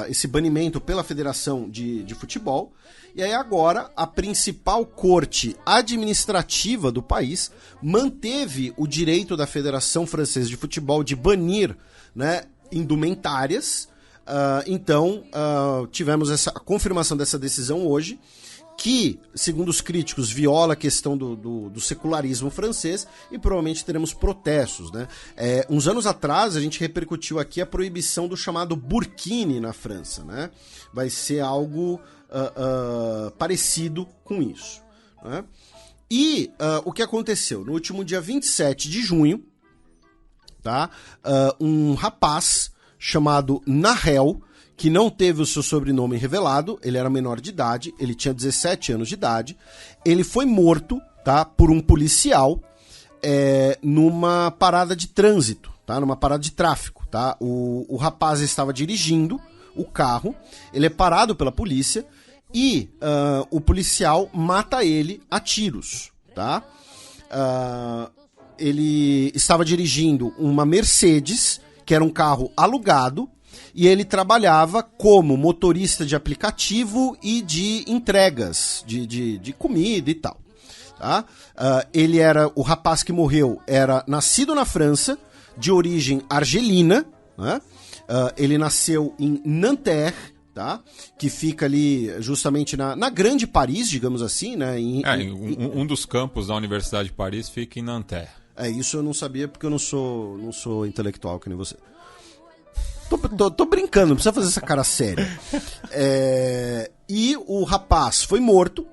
esse banimento pela Federação de Futebol. E aí agora a principal corte administrativa do país manteve o direito da Federação Francesa de Futebol de banir, né, indumentárias. Então tivemos a confirmação dessa decisão hoje, que, segundo os críticos, viola a questão do secularismo francês, e provavelmente teremos protestos, né? Uns anos atrás, a gente repercutiu aqui a proibição do chamado burkini na França, né? Vai ser algo parecido com isso, né? E o que aconteceu? No último dia 27 de junho, tá? Um rapaz chamado Nahel, que não teve o seu sobrenome revelado, ele era menor de idade, ele tinha 17 anos de idade, ele foi morto, tá, por um policial numa parada de trânsito, tá, numa parada de tráfico, tá? O rapaz estava dirigindo o carro, ele é parado pela polícia e o policial mata ele a tiros, tá? Ele estava dirigindo uma Mercedes, que era um carro alugado, e ele trabalhava como motorista de aplicativo e de entregas de comida e tal. Tá? O rapaz que morreu era nascido na França, de origem argelina, né? Ele nasceu em Nanterre, tá? Que fica ali justamente na grande Paris, digamos assim, né?
Um dos campos da Universidade de Paris fica em Nanterre.
Isso eu não sabia porque eu não sou intelectual que nem você. Tô brincando, não precisa fazer essa cara séria. E o rapaz foi morto,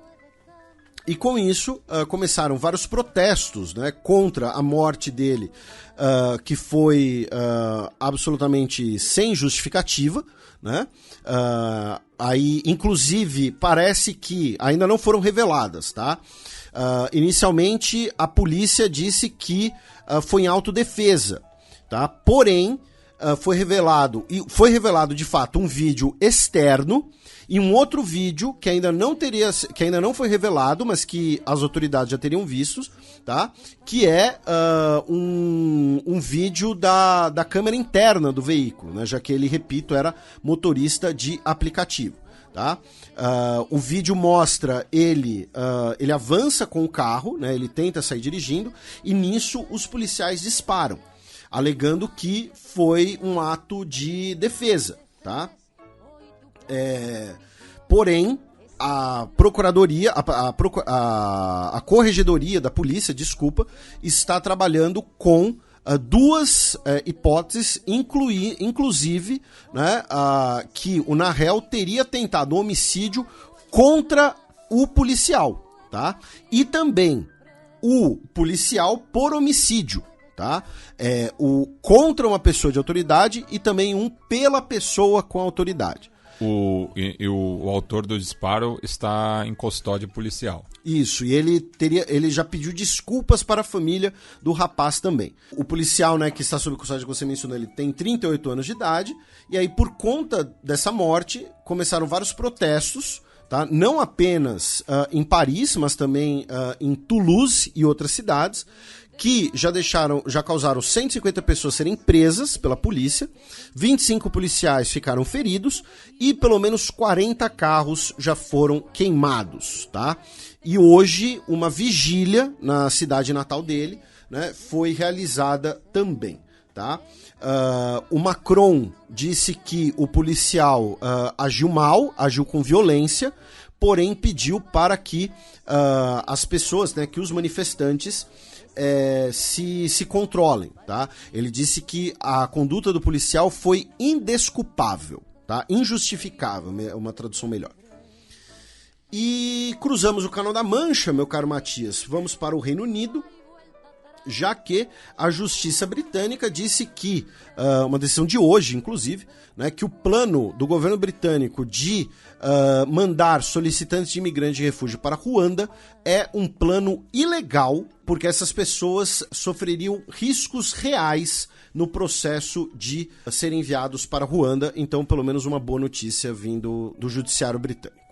e com isso começaram vários protestos, né, contra a morte dele, que foi absolutamente sem justificativa, né? Aí, inclusive, parece que ainda não foram reveladas, tá? Inicialmente, a polícia disse que foi em autodefesa, tá? Porém, foi revelado de fato um vídeo externo e um outro vídeo que ainda não foi revelado, mas que as autoridades já teriam visto, tá? Que é um vídeo da câmera interna do veículo, né? Já que ele, repito, era motorista de aplicativo, tá? O vídeo mostra ele avança com o carro, né? Ele tenta sair dirigindo e nisso os policiais disparam, alegando que foi um ato de defesa, tá? Porém, a procuradoria, a corregedoria da polícia, está trabalhando com duas hipóteses, inclusive, né, que o Nahel teria tentado homicídio contra o policial, tá? E também o policial por homicídio, tá? Contra uma pessoa de autoridade e também um pela pessoa com autoridade.
O autor do disparo está em custódia policial.
Isso, e ele já pediu desculpas para a família do rapaz também. O policial, né, que está sob custódia, que você mencionou, ele tem 38 anos de idade, e aí por conta dessa morte começaram vários protestos, tá? Não apenas em Paris, mas também em Toulouse e outras cidades, que já causaram 150 pessoas serem presas pela polícia, 25 policiais ficaram feridos e pelo menos 40 carros já foram queimados, tá? E hoje uma vigília na cidade natal dele, né, foi realizada também, tá? O Macron disse que o policial agiu mal, agiu com violência, porém pediu para que as pessoas, né, que os manifestantes se controlem, tá? Ele disse que a conduta do policial foi indesculpável, tá? Injustificável, é uma tradução melhor. E cruzamos o Canal da Mancha, meu caro Matias. Vamos para o Reino Unido, já que a justiça britânica disse que, uma decisão de hoje, inclusive, né, que o plano do governo britânico de mandar solicitantes de imigrantes de refúgio para Ruanda é um plano ilegal, porque essas pessoas sofreriam riscos reais no processo de serem enviados para Ruanda. Então, pelo menos uma boa notícia vindo do judiciário britânico.